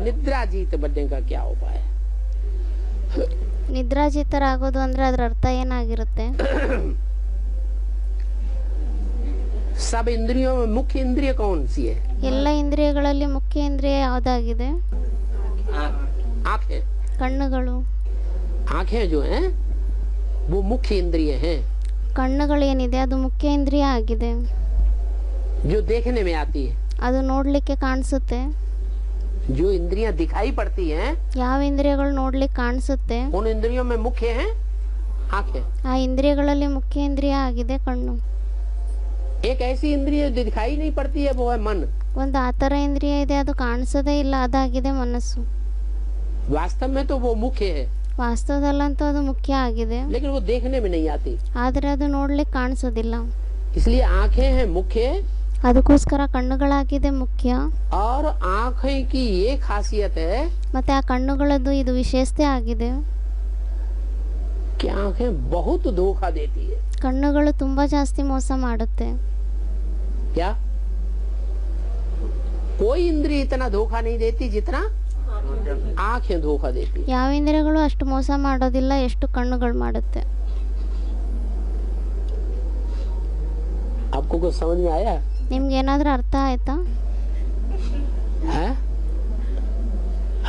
निद्राजीत बनने का क्या उपाय है? ನಿದ್ರಾಜಿತರಾಗೋದು ಅಂದ್ರೆ ಅದರ ಅರ್ಥ ಏನಾಗಿರುತ್ತೆ? सब इंद्रियों में मुख्य इंद्रिय कौन सी है? ಎಲ್ಲ ಇಂದ್ರಿಯಗಳಲ್ಲಿ ಮುಖ್ಯ ಇಂದ್ರಿಯ ಯಾವುದಾಗಿದೆ? आंखें। ಕಣ್ಣುಗಳು. आंखें जो हैं वो मुख्य इंद्रिय हैं, ಕಣ್ಣುಗಳೇನಿದೆ ಅದು ಮುಖ್ಯ ಇಂದ್ರಿಯ ಆಗಿದೆ. जो देखने में आती है। ಅದು ನೋಡ್ಲಿಕ್ಕೆ ಕಾಣಿಸುತ್ತೆ. जो इंद्रियां दिखाई पड़ती हैं ಯಾವ ಇಂದ್ರಿಯಗಳು ನೋಡ್ಲಿಕ್ಕೆ ಕಾಣಿಸುತ್ತೆ उन इंद्रियों में मुख्य हैं आंखें। ಆ ಇಂದ್ರಿಯಗಳಲ್ಲಿ ಮುಖ್ಯ ಇಂದ್ರಿಯ ಆಗಿದೆ ಕಣ್ಣು. एक ऐसी इंद्रिय जो दिखाई नहीं पड़ती है वो है मन। ಒಂದು ಆತರ ಇಂದ್ರಿಯ ಇದೆ, ಅದು ಕಾಣಿಸೋದೇ ಇಲ್ಲ, ಅದಾಗಿದೆ ಮನಸ್ಸು. वास्तव में तो वो मुख्य है, ವಾಸ್ತವದಲ್ಲಂತೂ ಅದು ಮುಖ್ಯ ಆಗಿದೆ, लेकिन वो देखने में नहीं आती, ಆದರೆ ಅದು ನೋಡ್ಲಿಕ್ಕೆ ಕಾಣಿಸೋದಿಲ್ಲ. इसलिए आंखें हैं मुख्य। ಅದಕ್ಕೋಸ್ಕರ ಕಣ್ಣುಗಳಾಗಿದೆ ಮುಖ್ಯ. और आंखें की ये खासियत है ಮತ್ತೆ ಆ ಕಣ್ಣುಗಳದ್ದು ಇದು ವಿಶೇಷತೆ ಆಗಿದೆ, कि आंखें बहुत धोखा देती है। ಕಣ್ಣುಗಳು ತುಂಬಾ ಜಾಸ್ತಿ ಮೋಸ ಮಾಡುತ್ತೆ. क्या कोई इंद्रिय इतना धोखा नहीं देती जितना आंखें धोखा देती। ಯಾವ ಇಂದ್ರಿಯಗಳು ಅಷ್ಟು ಮೋಸ ಮಾಡೋದಿಲ್ಲ ಎಷ್ಟು ಕಣ್ಣುಗಳು ಮಾಡುತ್ತೆ. आपको कुछ समझ में आया ನಿಮ್ಗೆ ಏನಾದ್ರೂ ಅರ್ಥ ಆಯ್ತಾ? है?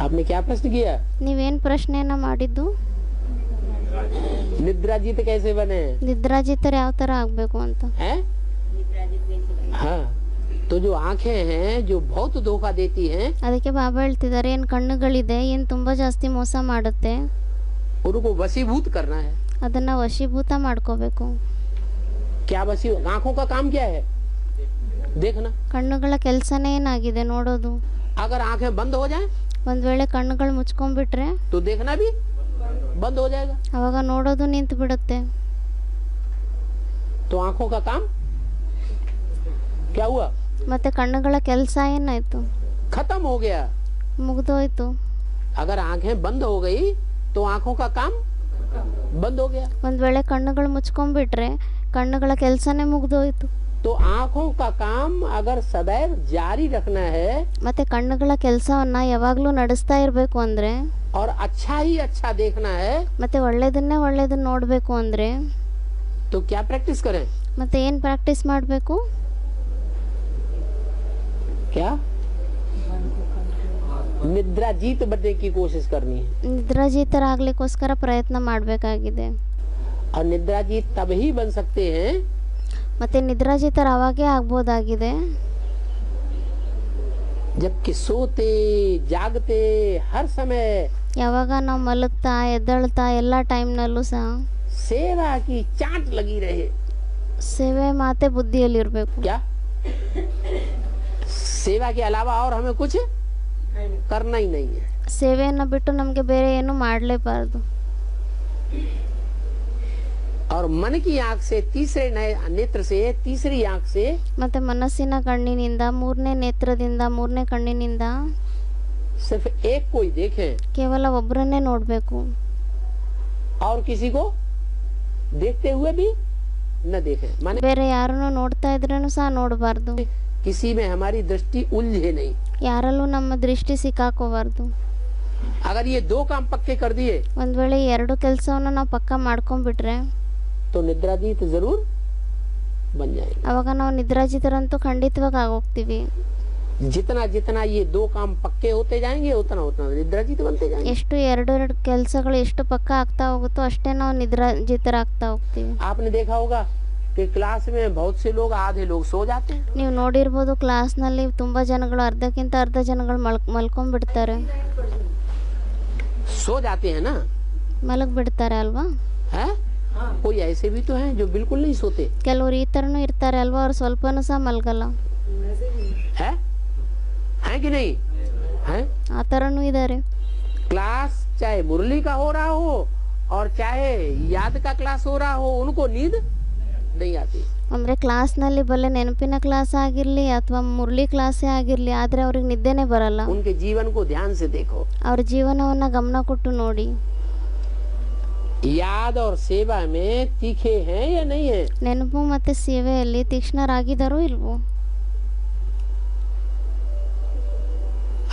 आपने क्या प्रश्न किया? ನೀವೇನ್ ಪ್ರಶ್ನೆಯನ್ನ ಮಾಡಿದ್ದು? निद्रा जीत कैसे बने ನಿದ್ರಾಜಿತರು ಯಾವ ತರ ಆಗ್ಬೇಕು ಅಂತ. हैं? हाँ, तो जो आंखें हैं जो बहुत धोखा देती हैं ಅದಕ್ಕೆ ಬಾಬಾ ಹೇಳ್ತಿದ್ದಾರೆ, ಏನ್ ಕಣ್ಣುಗಳಿದೆ ಏನ್ ತುಂಬಾ ಜಾಸ್ತಿ ಮೋಸ ಮಾಡುತ್ತೆ, उनको वशीभूत करना है। ಅದನ್ನ ವಶೀಭೂತ ಮಾಡ್ಕೋಬೇಕು. क्या वशी आंखों का काम क्या है? देखना। ಕಣ್ಣುಗಳ ಕೆಲಸನೇ ಏನಾಗಿದೆ? ನೋಡೋದು. अगर आंखें बंद हो जाएं ಒಂದ್ ವೇಳೆ ಕಣ್ಣುಗಳು ಮುಚ್ಕೊಂಡ್ಬಿಟ್ರೆ तो देखना भी बंद हो जाएगा। ಅವಾಗ ನೋಡೋದು ನಿಂತು ಬಿಡುತ್ತೆ. तो आंखों का काम क्या हुआ? ಮತ್ತೆ ಕಣ್ಣುಗಳ ಕೆಲಸ ಏನಾಯ್ತು? खत्म हो गया। ಮುಗ್ದೋಯ್ತು. अगर आंखें बंद हो गई तो आंखों का काम बंद हो गया। ಒಂದ್ ವೇಳೆ ಕಣ್ಣುಗಳು ಮುಚ್ಕೊಂಡ್ಬಿಟ್ರೆ ಕಣ್ಣುಗಳ ಕೆಲಸನೇ ಮುಗ್ದೋಯ್ತು. तो आंखों का काम अगर सदैव जारी रखना है ಮತ್ತೆ ಕಣ್ಣುಗಳ ಕೆಲಸವನ್ನ ಯಾವಾಗ್ಲೂ ನಡೆಸ್ತಾ ಇರ್ಬೇಕು ಅಂದ್ರೆ, और अच्छा ही अच्छा देखना है ಮತ್ತೆ ಒಳ್ಳೇದನ್ನೇ ಒಳ್ಳೇದನ್ನ ನೋಡ್ಬೇಕು ಅಂದ್ರೆ तो क्या प्रैक्टिस करें? ಮತ್ತೆ ಏನ್ ಪ್ರಾಕ್ಟೀಸ್ ಮಾಡ್ಬೇಕು? क्या निद्रा जीत बनने की कोशिश करनी है। ನಿದ್ರಾಜಿತರಾಗ್ಲಿಕ್ಕೋಸ್ಕರ ಪ್ರಯತ್ನ ಮಾಡ್ಬೇಕಾಗಿದೆ. और निद्रा जीत तब ही बन सकते हैं ಮತ್ತೆ ನಿದ್ರಾಜಿತರ ಅವಾಗೇ ಆಗ್ಬೋದಾಗಿದೆ जबकि सोते जागते हर समय ಯಾವಾಗ ನಾವು ಮಲಗ್ತಾ ಎದ್ದೇಳ್ತಾ ಎಲ್ಲ ಟೈಮ್ನಲ್ಲೂ ಸಹ सेवा की चाट लगी रहे। ಸೇವೆ ಮಾತೆ ಬುದ್ಧಿಯಲ್ಲಿರ್ಬೇಕು. क्या सेवा के अलावा और हमें कुछ करना ही नहीं है। ಸೇವೆಯನ್ನ ಬಿಟ್ಟು ನಮಗೆ ಬೇರೆ ಏನು ಮಾಡಲೇಬಾರದು. और मन की आंख से तीसरे नेत्र से तीसरी आंख से ಮತ್ತೆ ಮನಸ್ಸಿನ ಕಣ್ಣಿನಿಂದ ಮೂರನೇ ನೇತ್ರದಿಂದ ಮೂರನೇ ಕಣ್ಣಿನಿಂದ सिर्फ एक को ही देखें ಕೇವಲ ಒಬ್ಬರನ್ನೇ ನೋಡಬೇಕು. और किसी को देखते हुए भी न देखें। माने ಬೇರೆ ಯಾರನ್ನು ನೋಡ್ತಾ ಇದ್ರೇನು ಸಹ ನೋಡಬಾರ್ದು. किसी में हमारी दृष्टि उलझे नहीं। ಯಾರಲ್ಲೂ ನಮ್ಮ ದೃಷ್ಟಿ ಸಿಕ್ಕಾಕೋಬಾರ್ದು. अगर ये दो काम पक्के कर दिए ಒಂದ್ ವೇಳೆ ಈ ಎರಡು ಕೆಲಸವನ್ನ ನಾವು ಪಕ್ಕ ಮಾಡ್ಕೊಂಡ್ಬಿಟ್ರೆ तो निद्राजीत जरूर बन जाएंगे। ಅವಾಗ ನಾವು ನಿದ್ರಾಜಿತರಂತೂ ಖಂಡಿತವಾಗಿ ಆಗೋಗ್ತೀವಿ. जितना जितना ये दो काम पक्के होते जाएंगे उतना उतना निद्राजीत बनते जाएंगे। ಎಷ್ಟು ಎರಡು ಕೆಲಸಗಳು ಎಷ್ಟು ಪಕ್ಕ ಆಗ್ತಾ ಹೋಗುತ್ತೋ ಅಷ್ಟೇ ನಾವು ನಿದ್ರಾಜಿತರಾಗ್ತಾ ಹೋಗ್ತೀವಿ. आपने देखा होगा कि क्लास में बहुत से लोग आधे लोग सो जाते हैं। ನೀವು ನೋಡಿರ್ಬೋದು, ಕ್ಲಾಸ್ನಲ್ಲಿ ತುಂಬಾ ಜನಗಳು ಅರ್ಧಕ್ಕಿಂತ ಅರ್ಧ ಜನಗಳು ಮಲ್ಕೊಂಡ್ಬಿಡ್ತಾರೆ. सो जाते हैं ना? ಮಲಗ್ಬಿಡ್ತಾರೆ ಅಲ್ವಾ? है कोई ऐसे भी तो हैं जो बिल्कुल नहीं सोते। ಕೆಲವರು ಈ ತರನು ಇರ್ತಾರೆ ಅಲ್ವಾ, ಅವ್ರು ಸ್ವಲ್ಪನೂ ಸಹ ಮಲ್ಗಲ್ಲ. है कि नहीं है? ಆ ತರನು ಇದ್ದಾರೆ. क्लास चाहे मुरली का हो रहा हो और चाहे याद का क्लास हो रहा हो उनको नींद नहीं आती। ಅಂದ್ರೆ ಕ್ಲಾಸ್ನಲ್ಲಿ ಬಲ್ಲೆ ನೆನಪಿನ ಕ್ಲಾಸ್ ಆಗಿರ್ಲಿ ಅಥವಾ ಮುರಳಿ ಕ್ಲಾಸೇ ಆಗಿರ್ಲಿ, ಆದ್ರೆ ಅವ್ರಿಗೆ ನಿದ್ದೆನೆ ಬರಲ್ಲ. उनके जीवन को ध्यान से देखो। ಅವ್ರ ಜೀವನವನ್ನ ಗಮನ ಕೊಟ್ಟು ನೋಡಿ. याद और सेवा में तीखे हैं या नहीं है? ನೆನಪು ಮತ್ತೆ ಸೇವೆಯಲ್ಲಿ ತೀಕ್ಷ್ಣರಾಗಿದ್ದಾರೋ ಇಲ್ವೋ?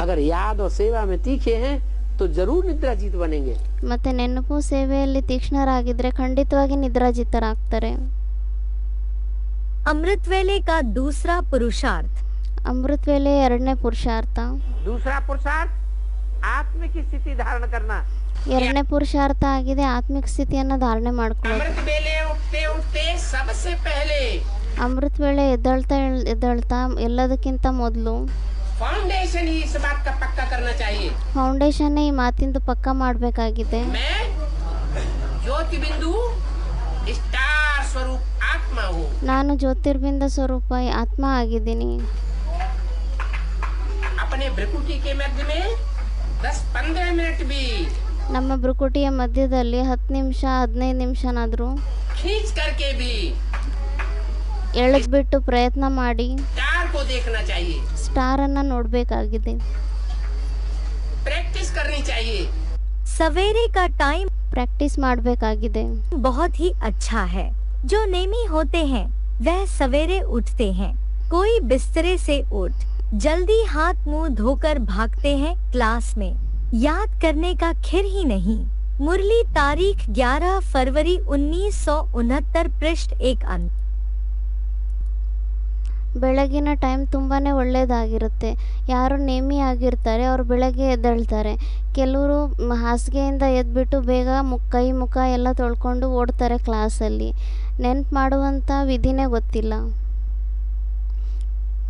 अगर याद और सेवा में तीखे हैं तो जरूर निद्राजीत बनेंगे। ಮತ್ತು ನೆನಪು ಸೇವೆಯಲ್ಲಿ ತೀಕ್ಷ್ಣರಾಗಿದ್ದರೆ ಖಂಡಿತವಾಗಿ ನಿದ್ರಾಜಿತರಾಗ್ತಾರೆ। अमृत वेले का दूसरा पुरुषार्थ। ಅಮೃತ ವೇಳೆ ಎರಡನೇ ಪುರುಷಾರ್ಥ। दूसरा पुरुषार्थ आत्मिक स्थिति धारण करना। ಎರಡನೇ ಪುರುಷಾರ್ಥ ಆಗಿದೆ ಆತ್ಮಿಕ ಸ್ಥಿತಿಯನ್ನು ಧಾರಣೆ ಮಾಡ್ಕೊಳ್ಳೋದು। अमृत वेले उठते उठते सबसे पहले ಅಮೃತ ವೇಳೆ ಎದ್ದೇಳ್ತಾ ಎಲ್ಲದಕ್ಕಿಂತ ಮೊದಲು फाउंडेशन ही इस बात का पक्का करना चाहिए। ಫೌಂಡೇಶನ್ ಈ ಮಾತಿಂದು ಪಕ್ಕ ಮಾಡಬೇಕಾಗಿದೆ। मैं ज्योति बिंदु स्टार स्वरूप आत्मा हूँ। ನಾನು ಜ್ಯೋತಿರ್ಬಿಂದ ಸ್ವರೂಪ ಆತ್ಮ ಆಗಿದ್ದೀನಿ। अपने भ्रुकुटी के मध्य में 10-15 मिनट भी ನಮ್ಮ ಭ್ರುಕುಟಿಯ ಮಧ್ಯದಲ್ಲಿ 10 ನಿಮಿಷ 15 ನಿಮಿಷನಾದರೂ खींच करके भी ಎಳೆದ್ಬಿಟ್ಟು ಪ್ರಯತ್ನ ಮಾಡಿ स्टार को देखना चाहिए। ಸ್ಟಾರನ್ನು ನೋಡಬೇಕಾಗಿದೆ। प्रैक्टिस करनी चाहिए। सवेरे का टाइम ಪ್ರಾಕ್ಟೀಸ್ ಮಾಡಬೇಕಾಗಿದೆ। बहुत ही अच्छा है। जो नेमी होते हैं वह सवेरे उठते हैं। कोई बिस्तरे से उठ जल्दी हाथ मुंह धोकर भागते हैं क्लास में। याद करने का खिर ही नहीं। मुरली तारीख 11 फरवरी 1969 पृष्ठ 1 अंक। ಬೆಳಗಿನ ಟೈಮ್ ತುಂಬಾ ಒಳ್ಳೆಯದಾಗಿರುತ್ತೆ। ಯಾರು ನೇಮಿ ಆಗಿರ್ತಾರೆ ಅವರು ಬೆಳಗ್ಗೆ ಎದ್ದೇಳ್ತಾರೆ। ಕೆಲವರು ಹಾಸಿಗೆಯಿಂದ ಎದ್ಬಿಟ್ಟು ಬೇಗ ಕೈ ಮುಖ ಎಲ್ಲ ತೊಳ್ಕೊಂಡು ಓಡ್ತಾರೆ ಕ್ಲಾಸಲ್ಲಿ। ನೆನ್ಪು ಮಾಡುವಂಥ ವಿಧಿನೇ ಗೊತ್ತಿಲ್ಲ।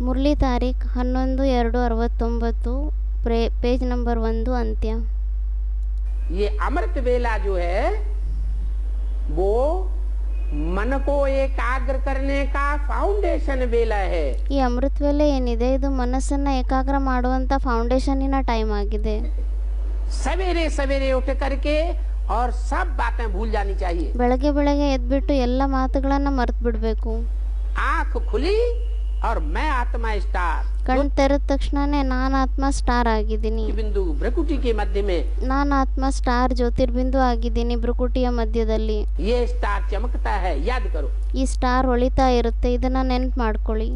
ಮುರಳಿ ತಾರೀಖ್ 11/2/69 ಪೇಜ್ ನಂಬರ್ 1 ಅಂತ್ಯ। ये अमृत वेला जो है वो मन को एकाग्र करने का फाउंडेशन वेला है। ಈ ಅಮೃತ ವೇಳೆ ಏನಿದೆ ಇದು ಮನಸ್ಸನ್ನು ಏಕಾಗ್ರ ಮಾಡುವಂಥ ಫೌಂಡೇಶನ್ನಿನ ಟೈಮ್ ಆಗಿದೆ। सवेरे सवेरे उठ करके और सब बातें भूल जानी चाहिए। ಬೆಳಗ್ಗೆ ಎದ್ಬಿಟ್ಟು ಎಲ್ಲ ಮಾತುಗಳನ್ನು ಮರೆತು ಬಿಡಬೇಕು। आंख खुली और मैं आत्मा स्टार। ಕಣ್ ತೆರೆದ ತಕ್ಷಣನೇ ನಾನು ಆತ್ಮ ಸ್ಟಾರ್ ಆಗಿದ್ದೀನಿ। बिंदु भ्रुकुटी के मध्य में ನಾನು ಆತ್ಮ ಸ್ಟಾರ್ ಜ್ಯೋತಿರ್ಬಿಂದು ಆಗಿದ್ದೀನಿ ಭ್ರುಕುಟಿಯ ಮಧ್ಯದಲ್ಲಿ। ये स्टार चमकता है, याद करो। ಈ ಸ್ಟಾರ್ ಹೊಳಿತಾ ಇರುತ್ತೆ, ಇದನ್ನ ನೆನ್ಪು ಮಾಡ್ಕೊಳ್ಳಿ।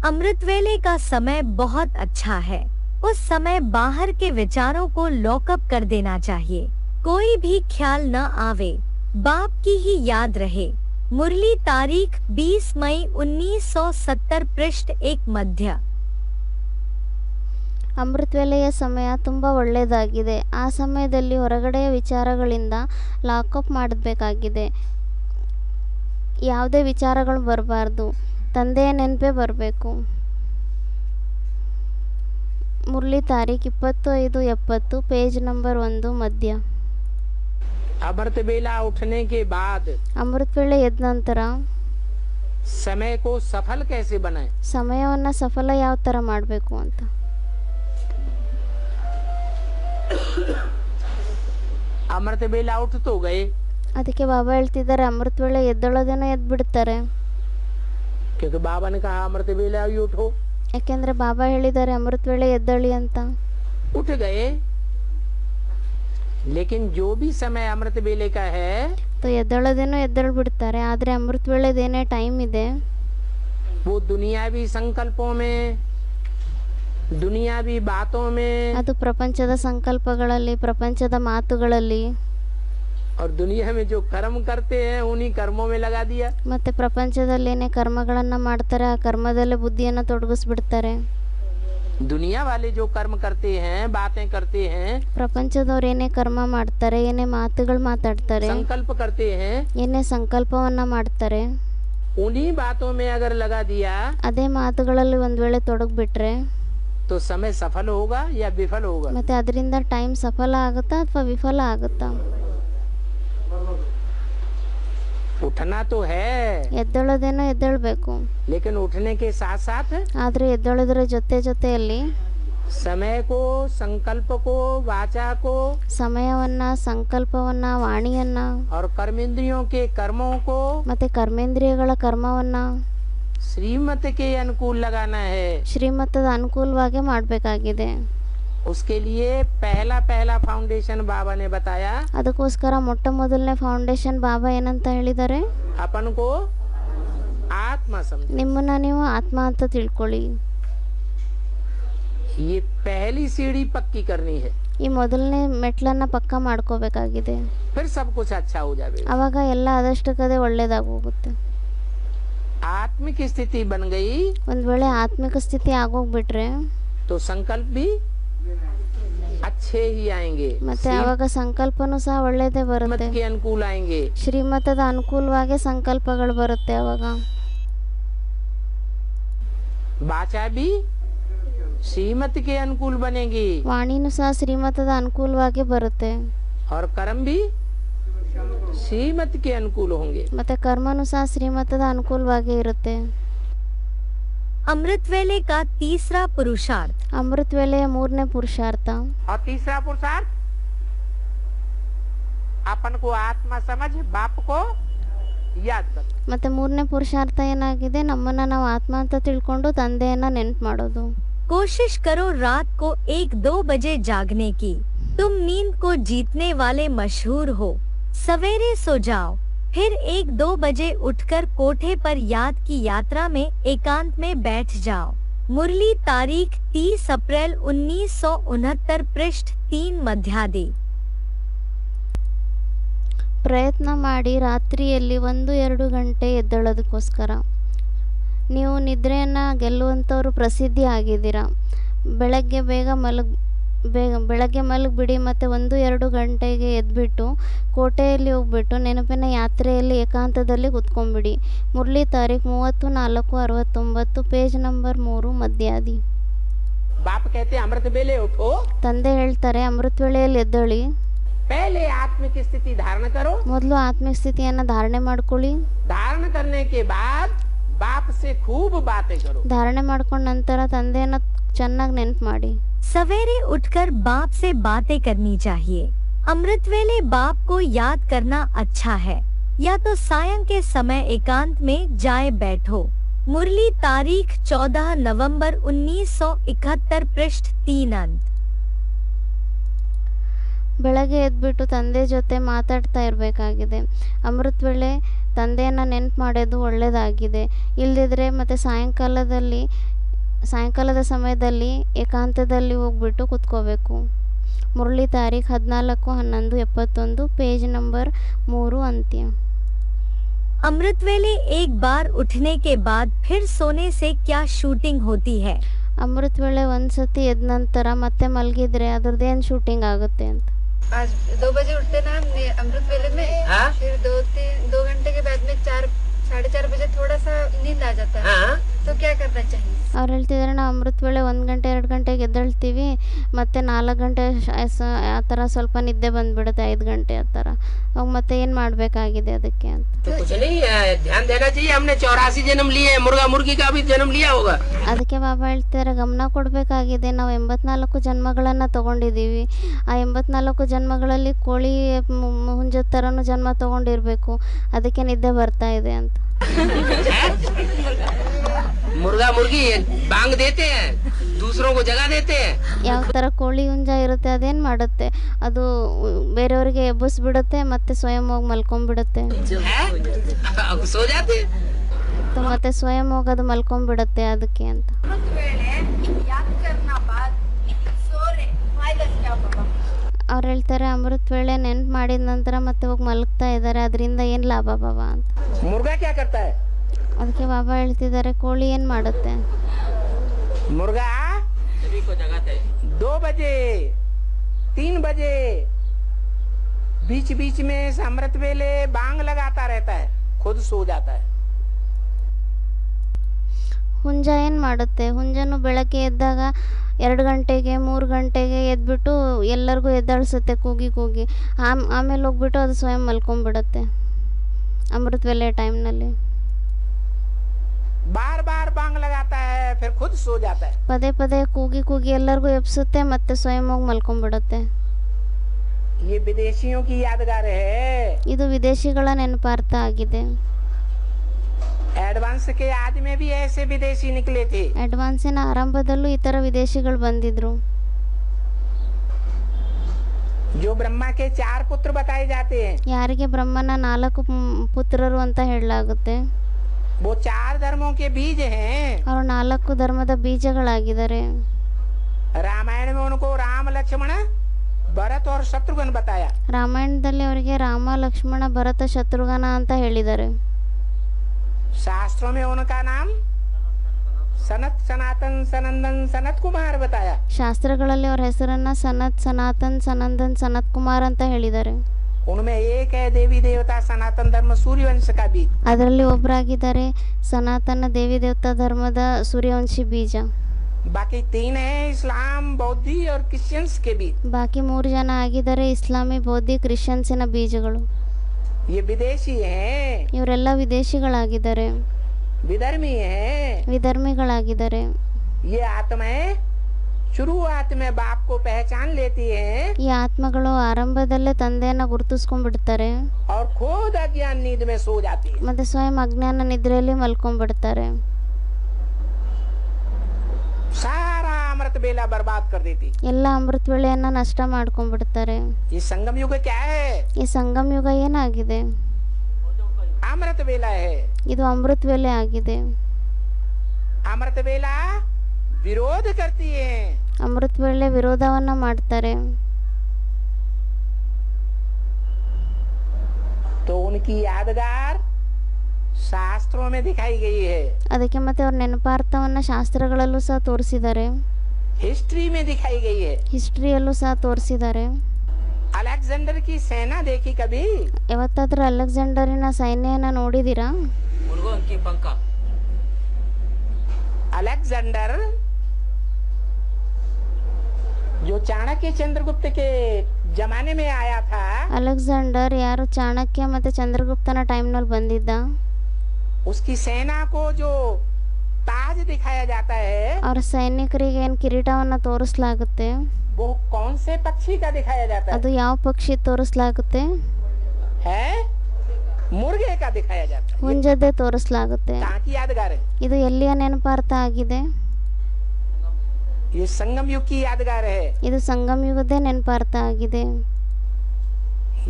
अमृत वेले का समय बहुत अच्छा है। उस समय बाहर के विचारों को लॉकअप कर देना चाहिए। कोई भी ख्याल न आवे, बाप की ही याद रहे। मुरली तारीख 20 मई 1970 पृष्ठ 1 मध्य। ಅಮೃತ ವೇಳೆಯ ಸಮಯ ತುಂಬ ಒಳ್ಳೆಯದಾಗಿದೆ। ಆ ಸಮಯದಲ್ಲಿ ಹೊರಗಡೆಯ ವಿಚಾರಗಳಿಂದ ಲಾಕಪ್ ಮಾಡಬೇಕಾಗಿದೆ। ಯಾವುದೇ ವಿಚಾರಗಳು ಬರಬಾರ್ದು, ತಂದೆಯ ನೆನಪೇ ಬರಬೇಕು। ಮುರಳಿ ತಾರೀಖ್ 25/70 ಪೇಜ್ ನಂಬರ್ 1 ಮಧ್ಯ। अमृत वेला उठने के बाद ಅಮೃತ ವೇಳೆ ಎದ್ದ ನಂತರ समय को सफल कैसे बनाए। ಸಮಯವನ್ನು ಸಫಲ ಯಾವ ಥರ ಮಾಡಬೇಕು ಅಂತ। अमृत वेला उठ तो गए, ಅದಕ್ಕೆ ಬಾಬಾ ಹೇಳ್ತಿದ್ದಾರೆ ಅಮೃತ ವೇಳೆ ಎದ್ದೇಳೋದೇನೋ ಎದ್ಬಿಡ್ತಾರೆ। क्योंकि बाबा ने कहा अमृत वेला ही उठो। ಯಾಕೆಂದರೆ ಬಾಬಾ ಹೇಳಿದ್ದಾರೆ ಅಮೃತ ವೇಳೆ ಎದ್ದೇಳಿ ಅಂತ। उठ गए, लेकिन जो भी समय अमृत वेले का है तो ಎದ್ದೇಳೋದೇನೋ ಎದ್ದೇಳ್ಬಿಡ್ತಾರೆ, ಆದರೆ ಅಮೃತ ವೇಳೆದೇನೇ ಟೈಮ್ ಇದೆ वो दुनियावी संकल्पों में, दुनियावी बातों में ಅದು ಪ್ರಪಂಚದ ಸಂಕಲ್ಪಗಳಲ್ಲಿ, ಪ್ರಪಂಚದ ಮಾತುಗಳಲ್ಲಿ और दुनिया में जो कर्म करते हैं उन्हीं कर्मों में लगा दिया। ಮತ್ತು ಪ್ರಪಂಚದಲ್ಲಿ ಏನೇ ಕರ್ಮಗಳನ್ನು ಮಾಡ್ತಾರೆ ಆ ಕರ್ಮದಲ್ಲೇ ಬುದ್ಧಿಯನ್ನು ತೊಡಗಿಸ್ಬಿಡ್ತಾರೆ। दुनिया वाले जो कर्म करते हैं, बातें करते हैं, ಪ್ರಪಂಚದವ್ರು ಏನೇ ಕರ್ಮ ಮಾಡ್ತಾರೆ, ಏನೇ ಮಾತುಗಳು ಮಾತಾಡ್ತಾರೆ, संकल्प करते हैं, ಏನೇ ಸಂಕಲ್ಪವನ್ನ ಮಾಡ್ತಾರೆ, उन्हीं बातों में अगर लगा दिया ಅದೇ ಮಾತುಗಳಲ್ಲಿ ಒಂದು ವೇಳೆ ತೊಡಗ್ಬಿಟ್ರೆ तो समय सफल होगा या विफल होगा। ಮತ್ತೆ ಅದರಿಂದ ಟೈಮ್ ಸಫಲ ಆಗುತ್ತಾ ಅಥವಾ ವಿಫಲ ಆಗುತ್ತಾ। उठना तो है, ಎದ್ದೇಳೋದೇನೋ ಎದ್ದೇಳಬೇಕು, लेकिन उठने के साथ साथ ಆದರೆ ಎದ್ದೇಳೋದ್ರ ಜೊತೆಯಲ್ಲಿ समय को, संकल्प को, वाचा को ಸಮಯವನ್ನ, ಸಂಕಲ್ಪವನ್ನ, ವಾಣಿಯನ್ನ और कर्मेंद्रियों के कर्मों को ಮತ್ತೆ ಕರ್ಮೇಂದ್ರಿಯಗಳ ಕರ್ಮವನ್ನ श्रीमत के अनुकूल लगाना है। ಶ್ರೀಮತದ ಅನುಕೂಲವಾಗಿ ಮಾಡಬೇಕಾಗಿದೆ। उसके लिए पहला फाउंडेशन बाबा ने बताया, ಅದಕ್ಕೋಸ್ಕರ ಮೊಟ್ಟ ಮೊದಲನೇ ಫೌಂಡೇಶನ್ ಬಾಬಾ ಏನಂತ ಹೇಳಿದ್ದಾರೆ, अपन को आत्मा समझो। ನಿಮ್ಮನ್ನ ನೀವು ಆತ್ಮ ಅಂತ ತಿಳ್ಕೊಳ್ಳಿ। ये पहली सीढ़ी पक्की करनी है, ಈ ಮೊದಲನೇ ಮೆಟ್ಲನ್ನ ಪಕ್ಕಾ ಮಾಡ್ಕೋಬೇಕಾಗಿದೆ. फिर सब कुछ अच्छा हो जाएगा. ಆವಾಗ ಎಲ್ಲ ಆದಷ್ಟಕ್ಕದೇ ಒಳ್ಳೇದಾಗಿ ಹೋಗುತ್ತೆ. आत्मिक स्थिति बन गई ಒಂದ್ ವೇಳೆ ಆತ್ಮಿಕ ಸ್ಥಿತಿ ಆಗೋಗ್ಬಿಟ್ರೆ तो संकल्प भी अच्छे ही आएंगे, ಮತ್ತೆ ಆವಾಗ ಸಂಕಲ್ಪನೂ ಸಹ ಒಳ್ಳೇದೇ श्रीमत ಬರುತ್ತೆ. के अनुकूल आएंगे. ಶ್ರೀಮತದ ಅನುಕೂಲವಾಗಿ ಸಂಕಲ್ಪಗಳು ಬರುತ್ತೆ. ಆವಾಗ वाचा भी श्रीमत के अनुकूल बनेगी ವಾಣಿನೂ ಸಹ ಶ್ರೀಮತದ ಅನುಕೂಲವಾಗಿ ಬರುತ್ತೆ. और कर्म भी श्रीमत के अनुकूल होंगे. ಮತ್ತೆ ಕರ್ಮನೂ ಸಹ ಶ್ರೀಮತದ ಅನುಕೂಲವಾಗಿ ಇರುತ್ತೆ. अमृत वेले का तीसरा पुरुषार्थ, ಅಮೃತ ವೇಳೆಯ ಮೂರನೇ ಪುರುಷಾರ್ಥ. और तीसरा पुरुषार्थ अपन को आत्मा समझ बाप को याद कर. ಮತ್ತೆ ಮೂರನೇ ಪುರುಷಾರ್ಥ ಏನಾಗಿದೆ, ನಮ್ಮನ್ನ ನಾವು ಆತ್ಮ ಅಂತ ತಿಳ್ಕೊಂಡು ತಂದೆಯನ್ನ ನೆನ್ಪು ಮಾಡೋದು. कोशिश करो रात को 1-2 बजे जागने की, तुम नींद को जीतने वाले मशहूर हो। सवेरे सो जाओ, फिर 1-2 बजे उठकर कोठे पर याद की यात्रा में एकांत में बैठ जाओ। मुरली तारीख 30 अप्रैल 1969 पृष्ठ 3 मध्यादि। ಪ್ರಯತ್ನ ಮಾಡಿ ರಾತ್ರಿಯಲ್ಲಿ 1-2 ಗಂಟೆ ಎದ್ದೇಳೋದಕ್ಕೋಸ್ಕರ. ನೀವು ನಿದ್ರೆಯನ್ನು ಗೆಲ್ಲುವಂಥವ್ರು ಪ್ರಸಿದ್ಧಿ ಆಗಿದ್ದೀರಾ. ಬೆಳಗ್ಗೆ ಮಲಗಿಬಿಡಿ ಮತ್ತು 1-2 ಗಂಟೆಗೆ ಎದ್ಬಿಟ್ಟು ಕೋಟೆಯಲ್ಲಿ ಹೋಗ್ಬಿಟ್ಟು ನೆನಪಿನ ಯಾತ್ರೆಯಲ್ಲಿ ಏಕಾಂತದಲ್ಲಿ ಕುತ್ಕೊಂಡ್ಬಿಡಿ. ಮುರಳಿ ತಾರೀಖು 30-4-69 ಪೇಜ್ ನಂಬರ್ 3 ಮಧ್ಯಾದಿ. बाप कहते हैं अमृत वेले उठो, ತಂದೆ ಹೇಳ್ತಾರೆ ಅಮೃತ ವೇಳೆಯಲ್ಲಿ ಎದ್ದೇಳಿ, पहले आत्मिक स्थिति धारण करो, ಮೊದಲು ಆತ್ಮಿಕ ಸ್ಥಿತಿಯನ್ನು ಧಾರಣೆ ಮಾಡ್ಕೊಳ್ಳಿ. धारण करने के बाद बाप से खूब बातें करो. ಧಾರಣೆ ಮಾಡ್ಕೊಂಡ ನಂತರ ತಂದೆಯನ್ನು ಚೆನ್ನಾಗಿ ನೆನ್ಪು ಮಾಡಿ. सवेरे उठकर बाप से बातें करनी चाहिए। अमृत वेले बाप को याद करना अच्छा है, या तो सायं के समय एकांत में जाए बैठो। मुरली तारीख 14 नवंबर 1971 पृष्ठ 3 अंत। ಬೆಳಗ್ಗೆ ಎದ್ಬಿಟ್ಟು ತಂದೆ ಜೊತೆ ಮಾತಾಡ್ತಾ ಇರಬೇಕಾಗಿದೆ. ಅಮೃತ ವೇಳೆ ತಂದೆಯನ್ನು ನೆನ್ಪು ಮಾಡೋದು ಒಳ್ಳೆಯದಾಗಿದೆ. ಇಲ್ಲದಿದ್ದರೆ ಮತ್ತು ಸಾಯಂಕಾಲದ ಸಮಯದಲ್ಲಿ ಏಕಾಂತದಲ್ಲಿ ಹೋಗ್ಬಿಟ್ಟು ಕುತ್ಕೋಬೇಕು. ಮುರಳಿ ತಾರೀಖು 14-11-71 ಪೇಜ್ ನಂಬರ್ 3 ಅಂತ್ಯ. अमृत वेले एक बार उठने के बाद फिर सोने से क्या शूटिंग होती है? ಅಮೃತ ವೇಳೆ ಒಂದ್ಸತಿ ಎದ್ದ ನಂತರ ಮತ್ತೆ ಮಲಗಿದ್ರೆ ಅದ್ರದ್ದೇನು ಶೂಟಿಂಗ್ ಆಗುತ್ತೆ ಅಂತ. आज 2 बजे उठते ना हमने अमृत वेले में, फिर 2 घंटे के बाद में 4-4:30 बजे थोड़ा सा नींद आ जाता है, तो क्या करना चाहिए? ಅವ್ರು ಹೇಳ್ತಿದ್ದಾರೆ ನಾವು ಅಮೃತ ವೇಳೆ 1 ಗಂಟೆ 2 ಗಂಟೆಗೆ ಎದ್ದೇಳ್ತೀವಿ, ಮತ್ತು 4 ಗಂಟೆ ಆ ಥರ ಸ್ವಲ್ಪ ನಿದ್ದೆ ಬಂದ್ಬಿಡುತ್ತೆ, 5 ಗಂಟೆ ಆ ಥರ. ಅವಾಗ ಮತ್ತೆ ಏನು ಮಾಡಬೇಕಾಗಿದೆ ಅದಕ್ಕೆ ಅಂತ. तो कुछ नहीं है, ध्यान देना चाहिए. हमने 84 जन्म लिए, मुर्गा मुर्गी का भी जन्म लिया होगा. ಅದಕ್ಕೆ ಬಾಬಾ ಹೇಳ್ತಾರೆ ಗಮನ ಕೊಡಬೇಕಾಗಿದೆ. ನಾವು 84 ಜನ್ಮಗಳನ್ನು ತೊಗೊಂಡಿದ್ದೀವಿ. ಆ 84 ಜನ್ಮಗಳಲ್ಲಿ ಕೋಳಿ ಹುಂಜದ ಥರನೂ ಜನ್ಮ ತೊಗೊಂಡಿರಬೇಕು, ಅದಕ್ಕೆ ನಿದ್ದೆ ಬರ್ತಾ ಇದೆ ಅಂತ. मुर्गा मुर्गी बांग देते हैं, दूसरों को जगा देते हैं. ಯಾವ ಥರ ಕೋಳಿ ಹುಂಜ ಇರುತ್ತೆ ಅದೇನು ಮಾಡುತ್ತೆ, ಅದು ಬೇರೆಯವರಿಗೆ ಎಬ್ಬಿಸ್ಬಿಡುತ್ತೆ ಮತ್ತು ಸ್ವಯಂ ಹೋಗಿ ಮಲ್ಕೊಂಡ್ಬಿಡುತ್ತೆ. सो जाते हैं. ಮತ್ತೆ ಸ್ವಯಂ ಹೋಗಿ ಅದು ಮಲ್ಕೊಂಡ್ಬಿಡುತ್ತೆ ಅದಕ್ಕೆ ಅಂತ. ಅವ್ರು ಹೇಳ್ತಾರೆ ಅಮೃತ ವೇಳೆ ನೆನ್ಪು ಮಾಡಿದ ನಂತರ ಮತ್ತೆ ಹೋಗಿ ಮಲಗ್ತಾ ಇದ್ದಾರೆ, ಅದರಿಂದ ಏನು ಲಾಭ ಬಾಬಾ ಅಂತ. मुर्गा क्या करता है? ಅದಕ್ಕೆ ಬಾಬಾ ಹೇಳ್ತಿದ್ದಾರೆ ಕೋಳಿ ಏನು ಮಾಡುತ್ತೆ. मुर्गा सभी को जगाता है 2 बजे 3 बजे बीच बीच में अमृत वेले बांग लगाता रहता है, खुद सो जाता है. ಹುಂಜ ಏನು ಮಾಡುತ್ತೆ, ಹುಂಜನು ಬೆಳಗ್ಗೆ ಎದ್ದಾಗ 2 ಗಂಟೆಗೆ 3 ಗಂಟೆಗೆ ಎದ್ಬಿಟ್ಟು ಎಲ್ಲರಿಗೂ ಎದ್ದಾಳಿಸುತ್ತೆ ಕೂಗಿ ಕೂಗಿ. ಆಮೇಲೆ ಹೋಗ್ಬಿಟ್ಟು ಅದು ಸ್ವಯಂ ಮಲ್ಕೊಂಡ್ಬಿಡುತ್ತೆ ಅಮೃತ ವೇಳೆ ಟೈಮ್ನಲ್ಲಿ. बार बार बांग लगाता है, फिर खुद सो जाता है. ಪದೇ ಪದೇ ಕೂಗಿ ಕೂಗಿ ಎಲ್ಲರಿಗೂ ಎಬ್ಸುತ್ತೆ ಮತ್ತೆ ಸ್ವಯಂ ಹೋಗಿ ಮಲ್ಕೊಂಡ್ಬಿಡುತ್ತೆ. ये विदेशियों की यादगार है. ಇದು ವಿದೇಶಿಗಳ ನೆನಪಾರ್ಥ ಆಗಿದೆ. एडवांस के आदि में भी ऐसे विदेशी निकले थे. ಅಡ್ವಾನ್ಸಿನ ಆರಂಭದಲ್ಲೂ ಈ ಥರ ವಿದೇಶಿಗಳು ಬಂದಿದ್ರು. जो ब्रह्मा के 4 पुत्र बताए जाते हैं, ಯಾರಿಗೆ ಬ್ರಹ್ಮನ 4 ಪುತ್ರರು ಅಂತ ಹೇಳಲಾಗುತ್ತೆ. वो 4 धर्मों के बीज हैं. ಅವರು 4 ಧರ್ಮದ ಬೀಜಗಳಾಗಿದ್ದಾರೆ. रामायण में उनको राम लक्ष्मण भरत और शत्रुघ्न बताया। ರಾಮಾಯಣದಲ್ಲಿ ಅವರಿಗೆ ರಾಮ ಲಕ್ಷ್ಮಣ ಭರತ ಶತ್ರುಘ್ನ ಅಂತ ಹೇಳಿದ್ದಾರೆ. शास्त्रों में उनका नाम सनत सनातन सनंदन सनत कुमार बताया। ಶಾಸ್ತ್ರಗಳಲ್ಲಿ ಅವ್ರ ಹೆಸರನ್ನ ಸನತ್ ಸನಾತನ್ ಸನಂದನ್ ಸನತ್ ಕುಮಾರ್ ಅಂತ ಹೇಳಿದ್ದಾರೆ. उनमें एक है देवी देवता सनातन धर्म सूर्यवंश का बीज। ಅದರಲ್ಲಿ ಒಬ್ಬರಾಗಿದ್ದಾರೆ ಸನಾತನ ದೇವಿ ದೇವತಾ ಧರ್ಮದ ಸೂರ್ಯವಂಶಿ ಬೀಜ. बाकी 3 है इस्लाम बौद्धि और क्रिश्चियंस के बीज। ಬಾಕಿ 3 ಜನ ಆಗಿದ್ದಾರೆ ಇಸ್ಲಾಮಿ ಬೌದ್ಧಿ ಕ್ರಿಶ್ಚಿಯನ್ಸಿನ ಬೀಜಗಳು. ये विदेशी हैं, ಇವರೆಲ್ಲ ವಿದೇಶಿಗಳಾಗಿದ್ದಾರೆ, विधर्मी हैं। ವಿಧರ್ಮಿಗಳಾಗಿದ್ದಾರೆ. ये आत्माएं शुरुआत में बाप को पहचान लेती हैं ಈ ಆತ್ಮಗಳು ಆರಂಭದಲ್ಲೇ ತಂದೆಯನ್ನ ಗುರುತಿಸ್ಕೊಂಡ್ಬಿಡ್ತಾರೆ और खुद अज्ञान नींद में सो जाती है। ಮತ್ತೆ ಸ್ವಯಂ ಅಜ್ಞಾನ ನಿದ್ರೆಯಲ್ಲಿ ಮಲ್ಕೊಂಡ್ಬಿಡ್ತಾರೆ. सारा अमृत बेला बर्बाद कर देती। ಎಲ್ಲ ಅಮೃತ ವೇಳೆಯನ್ನ ನಷ್ಟ ಮಾಡ್ಕೊಂಡ್ಬಿಡ್ತಾರೆ. ये संगम युग क्या है? ಈ ಸಂಗಮ ಯುಗ ಏನಾಗಿದೆ? अमृत बेला है। ಇದು ಅಮೃತ ವೇಳೆ ಆಗಿದೆ. अमृत बेला विरोध करती है। ಅಮೃತ ವೇಳೆ ವಿರೋಧವನ್ನ ಮಾಡ್ತಾರೆ. तो उनकी यादगार शास्त्रों में दिखाई गई है, ಅದಕ್ಕೆ ಮತ್ತೆ ಅವ್ರ ನೆನಪಾರ್ಥವನ್ನ ಶಾಸ್ತ್ರಗಳಲ್ಲೂ ಸಹ ತೋರಿಸಿದ್ದಾರೆ, हिस्ट्री में दिखाई गई है। ಹಿಸ್ಟ್ರಿಯಲ್ಲೂ ಸಹ ತೋರಿಸಿದ್ದಾರೆ. अलेक्जेंडर की सेना देखी कभी? ಯಾವತ್ತಾದ್ರೂ ಅಲೆಕ್ಸಾಂಡರಿನ ಸೈನ್ಯನ ನೋಡಿದೀರಾ? अलेक्जेंडर जो चाणक्य चंद्रगुप्त के जमाने में आया था, ಅಲೆಕ್ಸಾಂಡರ್ ಯಾರು ಚಾಣಕ್ಯ ಮತ್ತೆ ಚಂದ್ರಗುಪ್ತನ ಟೈಮ್ನಲ್ಲಿ ಬಂದಿದ್ದ. उसकी सेना को जो ताज दिखाया जाता है ಅವ್ರ ಸೈನಿಕರಿಗೆ ಏನ್ ಕಿರೀಟವನ್ನ ತೋರಿಸಲಾಗುತ್ತೆ, वो कौन से पक्षी का दिखाया जाता ಅದು ಯಾವ ಪಕ್ಷಿ ತೋರಿಸಲಾಗುತ್ತೆ? है? मुर्गे का दिखाया जाता है। ಹುಂಜದ್ದೇ ತೋರಿಸಲಾಗುತ್ತೆ. कहाँ की यादगार है? ಇದು ಎಲ್ಲಿಯ ನೆನಪಾರ್ಥ ಆಗಿದೆ? ये संगम युग की यादगार है। ಇದು ಸಂಗಮ ಯುಗದ್ದೇ ನೆನಪಾರ್ಥ ಆಗಿದೆ.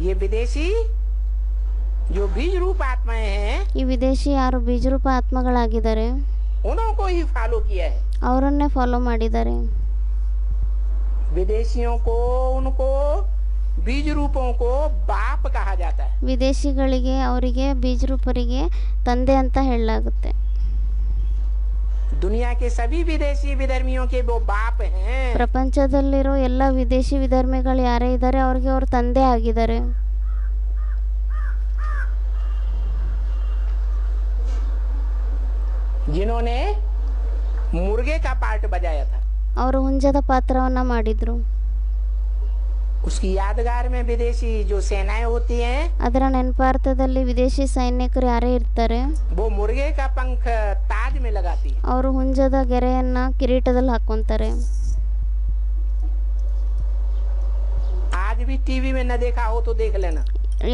ये विदेशी जो बीज रूप आत्माएं हैं, ಈ ವಿದೇಶಿ ಯಾರು ಬೀಜರೂಪ ಆತ್ಮಗಳಾಗಿದ್ದಾರೆ उनको ही फॉलो किया है। ಅವರನ್ನೇ ಫಾಲೋ ಮಾಡಿದ್ದಾರೆ. विदेशियों को उनको बीज रूपों को बाप कहा जाता है। ವಿದೇಶಿಗಳಿಗೆ ಅವರಿಗೆ ಬೀಜರೂಪರಿಗೆ ತಂದೆ ಅಂತ ಹೇಳಲಾಗುತ್ತೆ. दुनिया के सभी विदेशी विधर्मियों के वो बाप हैं। ಪ್ರಪಂಚದಲ್ಲಿರೋ ಎಲ್ಲ ವಿದೇಶಿ ವಿಧರ್ಮಿಗಳು ಯಾರೇ ಇದ್ದಾರೆ ಅವ್ರಿಗೆ ಅವ್ರ ತಂದೆ ಆಗಿದ್ದಾರೆ. जिन्होंने मुर्गे का पार्ट बजाया था, ಅವರು ಹುಂಜದ ಪಾತ್ರವನ್ನ ಮಾಡಿದ್ರು. उसकी यादगार में विदेशी जो सेनाएं होती हैं, ಅದರ ನೆನಪಾರ್ಥದಲ್ಲಿ ವಿದೇಶಿ ಸೈನಿಕರು ಯಾರೇ ಇರ್ತಾರೆ वो मुर्गे का पंख ताज में लगाती है। ಅವರು ಹುಂಜದ ಗೆರೆಯನ್ನ ಕಿರೀಟದಲ್ಲಿ ಹಾಕೊಂತಾರೆ. आज भी टीवी में न देखा हो तो देख लेना।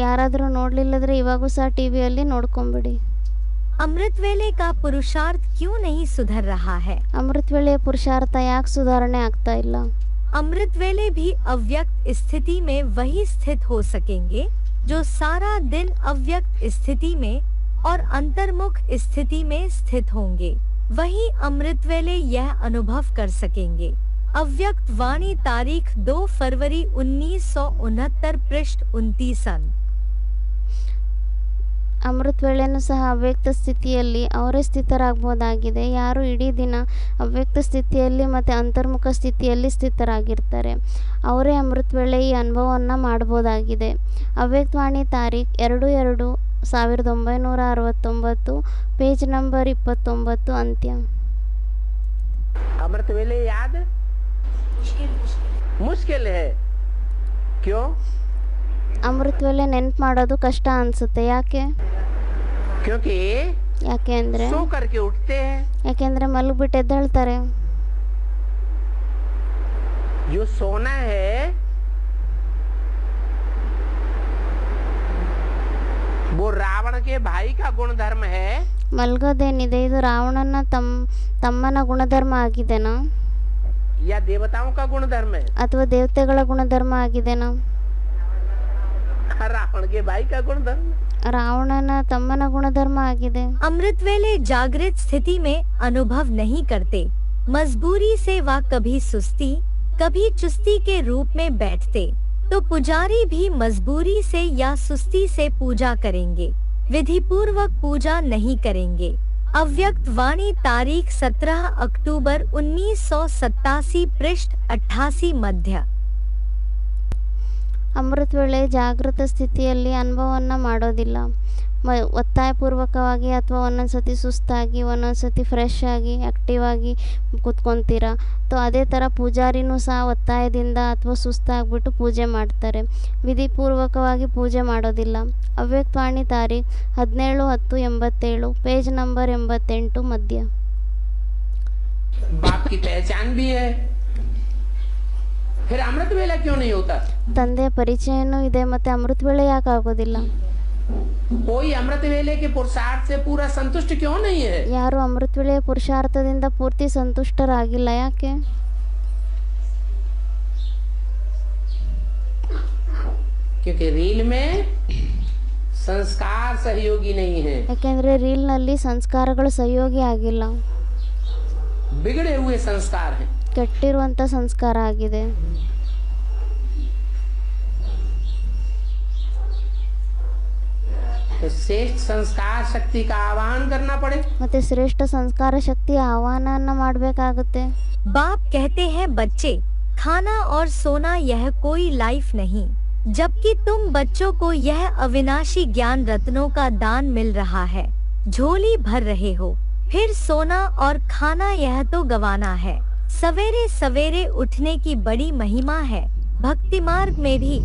ಯಾರಾದರೂ ನೋಡ್ಲಿಲ್ಲದ್ರೆ ಇವಾಗೂ ಸಹ ಟಿವಿಯಲ್ಲಿ ನೋಡ್ಕೊಂಬಿಡಿ. अमृत वेले का पुरुषार्थ क्यों नहीं सुधर रहा है? ಅಮೃತ ವೇಳೆಯ ಪುರುಷಾರ್ಥ ಯಾಕೆ ಸುಧಾರಣೆ ಆಗ್ತಾ ಇಲ್ಲ? अमृत वेले भी अव्यक्त स्थिति में वही स्थित हो सकेंगे जो सारा दिन अव्यक्त स्थिति में और अंतर्मुख स्थिति में स्थित होंगे। वही अमृत वेले यह अनुभव कर सकेंगे। अव्यक्त वाणी तारीख 2 फरवरी 1969 पृष्ठ 29। ಅಮೃತ ವೇಳೆನೂ ಸಹ ಅವ್ಯಕ್ತ ಸ್ಥಿತಿಯಲ್ಲಿ ಅವರೇ ಸ್ಥಿತರಾಗ್ಬೋದಾಗಿದೆ. ಯಾರು ಇಡೀ ದಿನ ಅವ್ಯಕ್ತ ಸ್ಥಿತಿಯಲ್ಲಿ ಮತ್ತು ಅಂತರ್ಮುಖ ಸ್ಥಿತಿಯಲ್ಲಿ ಸ್ಥಿತರಾಗಿರ್ತಾರೆ ಅವರೇ ಅಮೃತ ವೇಳೆ ಈ ಅನುಭವವನ್ನು ಮಾಡ್ಬೋದಾಗಿದೆ. ಅವ್ಯಕ್ತವಾಣಿ ತಾರೀಖ್ 2/2/1969 ಪೇಜ್ ನಂಬರ್ 29 ಅಂತ್ಯ. अमृत वेले याद मुश्किल है। क्यों? ಅಮೃತ ವೇಳೆ ನೆನ್ಪು ಮಾಡೋದು ಕಷ್ಟ ಅನಿಸುತ್ತೆ. ಯಾಕೆ? क्योंकि ಯಾಕೆ ಅಂದರೆ सो करके उठते हैं। ಯಾಕೆಂದರೆ ಮಲಗಿಬಿಟ್ಟು ಎದ್ದೇಳ್ತಾರೆ. जो सोना है वो रावण के भाई का गुण धर्म है। ಮಲಗೋದೇನಿದೆ ಇದು ರಾವಣನ ತಮ್ಮನ ಗುಣಧರ್ಮ ಆಗಿದೆನಾ या देवताओं का गुण धर्म है? ಅಥವಾ ದೇವತೆಗಳ ಗುಣಧರ್ಮ ಆಗಿದೆನಾ? रावण के भाई का गुण धर्म, ರಾವಣನ ತಮ್ಮನ ಗುಣಧರ್ಮ ಆಗಿದೆ. अमृत वेले जागृत स्थिति में अनुभव नहीं करते, मजबूरी से व कभी सुस्ती कभी चुस्ती के रूप में बैठते तो पुजारी भी मजबूरी से या सुस्ती से पूजा करेंगे, विधि पूर्वक पूजा नहीं करेंगे। अव्यक्त वाणी तारीख 17 अक्टूबर 1987 पृष्ठ 88 मध्य। ಅಮೃತ ವೇಳೆ ಜಾಗೃತ ಸ್ಥಿತಿಯಲ್ಲಿ ಅನುಭವವನ್ನು ಮಾಡೋದಿಲ್ಲ, ಒತ್ತಾಯಪೂರ್ವಕವಾಗಿ ಅಥವಾ ಒಂದೊಂದ್ಸತಿ ಸುಸ್ತಾಗಿ ಒಂದೊಂದ್ಸತಿ ಫ್ರೆಶ್ ಆಗಿ ಆ್ಯಕ್ಟಿವ್ ಆಗಿ ಕೂತ್ಕೊತೀರ. ತೊ ಅದೇ ಥರ ಪೂಜಾರಿನೂ ಸಹ ಒತ್ತಾಯದಿಂದ ಅಥವಾ ಸುಸ್ತಾಗ್ಬಿಟ್ಟು ಪೂಜೆ ಮಾಡ್ತಾರೆ, ವಿಧಿಪೂರ್ವಕವಾಗಿ ಪೂಜೆ ಮಾಡೋದಿಲ್ಲ. ಅವ್ಯಕ್ತವಾಣಿ ತಾರೀಖ್ 17/10/87 ಪೇಜ್ ನಂಬರ್ 88 ಮಧ್ಯ. बाप की पहचान भी है, फिर अमृत वेला क्यों नहीं होता? ತಂದೆ ಪರಿಚಯನೂ ಇದೆ, ಮತ್ತೆ ಅಮೃತ ವೇಳೆ ಯಾಕೆ ಆಗೋದಿಲ್ಲ? कोई अमृत वेले के पुरुषार्थ से पूरा संतुष्ट क्यों नहीं है? ಯಾರು ಅಮೃತ ವೇಳೆಯ ಪುರುಷಾರ್ಥದಿಂದ ಪೂರ್ತಿ ಸಂತುಷ್ಟರಾಗಿಲ್ಲ, ಯಾಕೆ? क्योंकि रील में संस्कार सहयोगी नहीं है, ಯಾಕೆಂದ್ರೆ ರೀಲ್ನಲ್ಲಿ ಸಂಸ್ಕಾರಗಳು ಸಹಯೋಗಿ ಆಗಿಲ್ಲ, बिगड़े हुए संस्कार हैं। ಕೆಟ್ಟಿರುವಂಥ ಸಂಸ್ಕಾರ ಆಗಿದೆ. तो श्रेष्ठ संस्कार शक्ति का आह्वान करना पड़े। ಮತ್ತೆ ಶ್ರೇಷ್ಠ ಸಂಸ್ಕಾರ ಶಕ್ತಿಯ ಆಹ್ವಾನನ ಮಾಡಬೇಕಾಗುತ್ತೆ. बाप कहते हैं बच्चे खाना और सोना यह कोई लाइफ नहीं, जबकि तुम बच्चों को यह अविनाशी ज्ञान रत्नों का दान मिल रहा है, झोली भर रहे हो, फिर सोना और खाना यह तो गवाना है। सवेरे सवेरे उठने की बड़ी महिमा है, भक्ति मार्ग में भी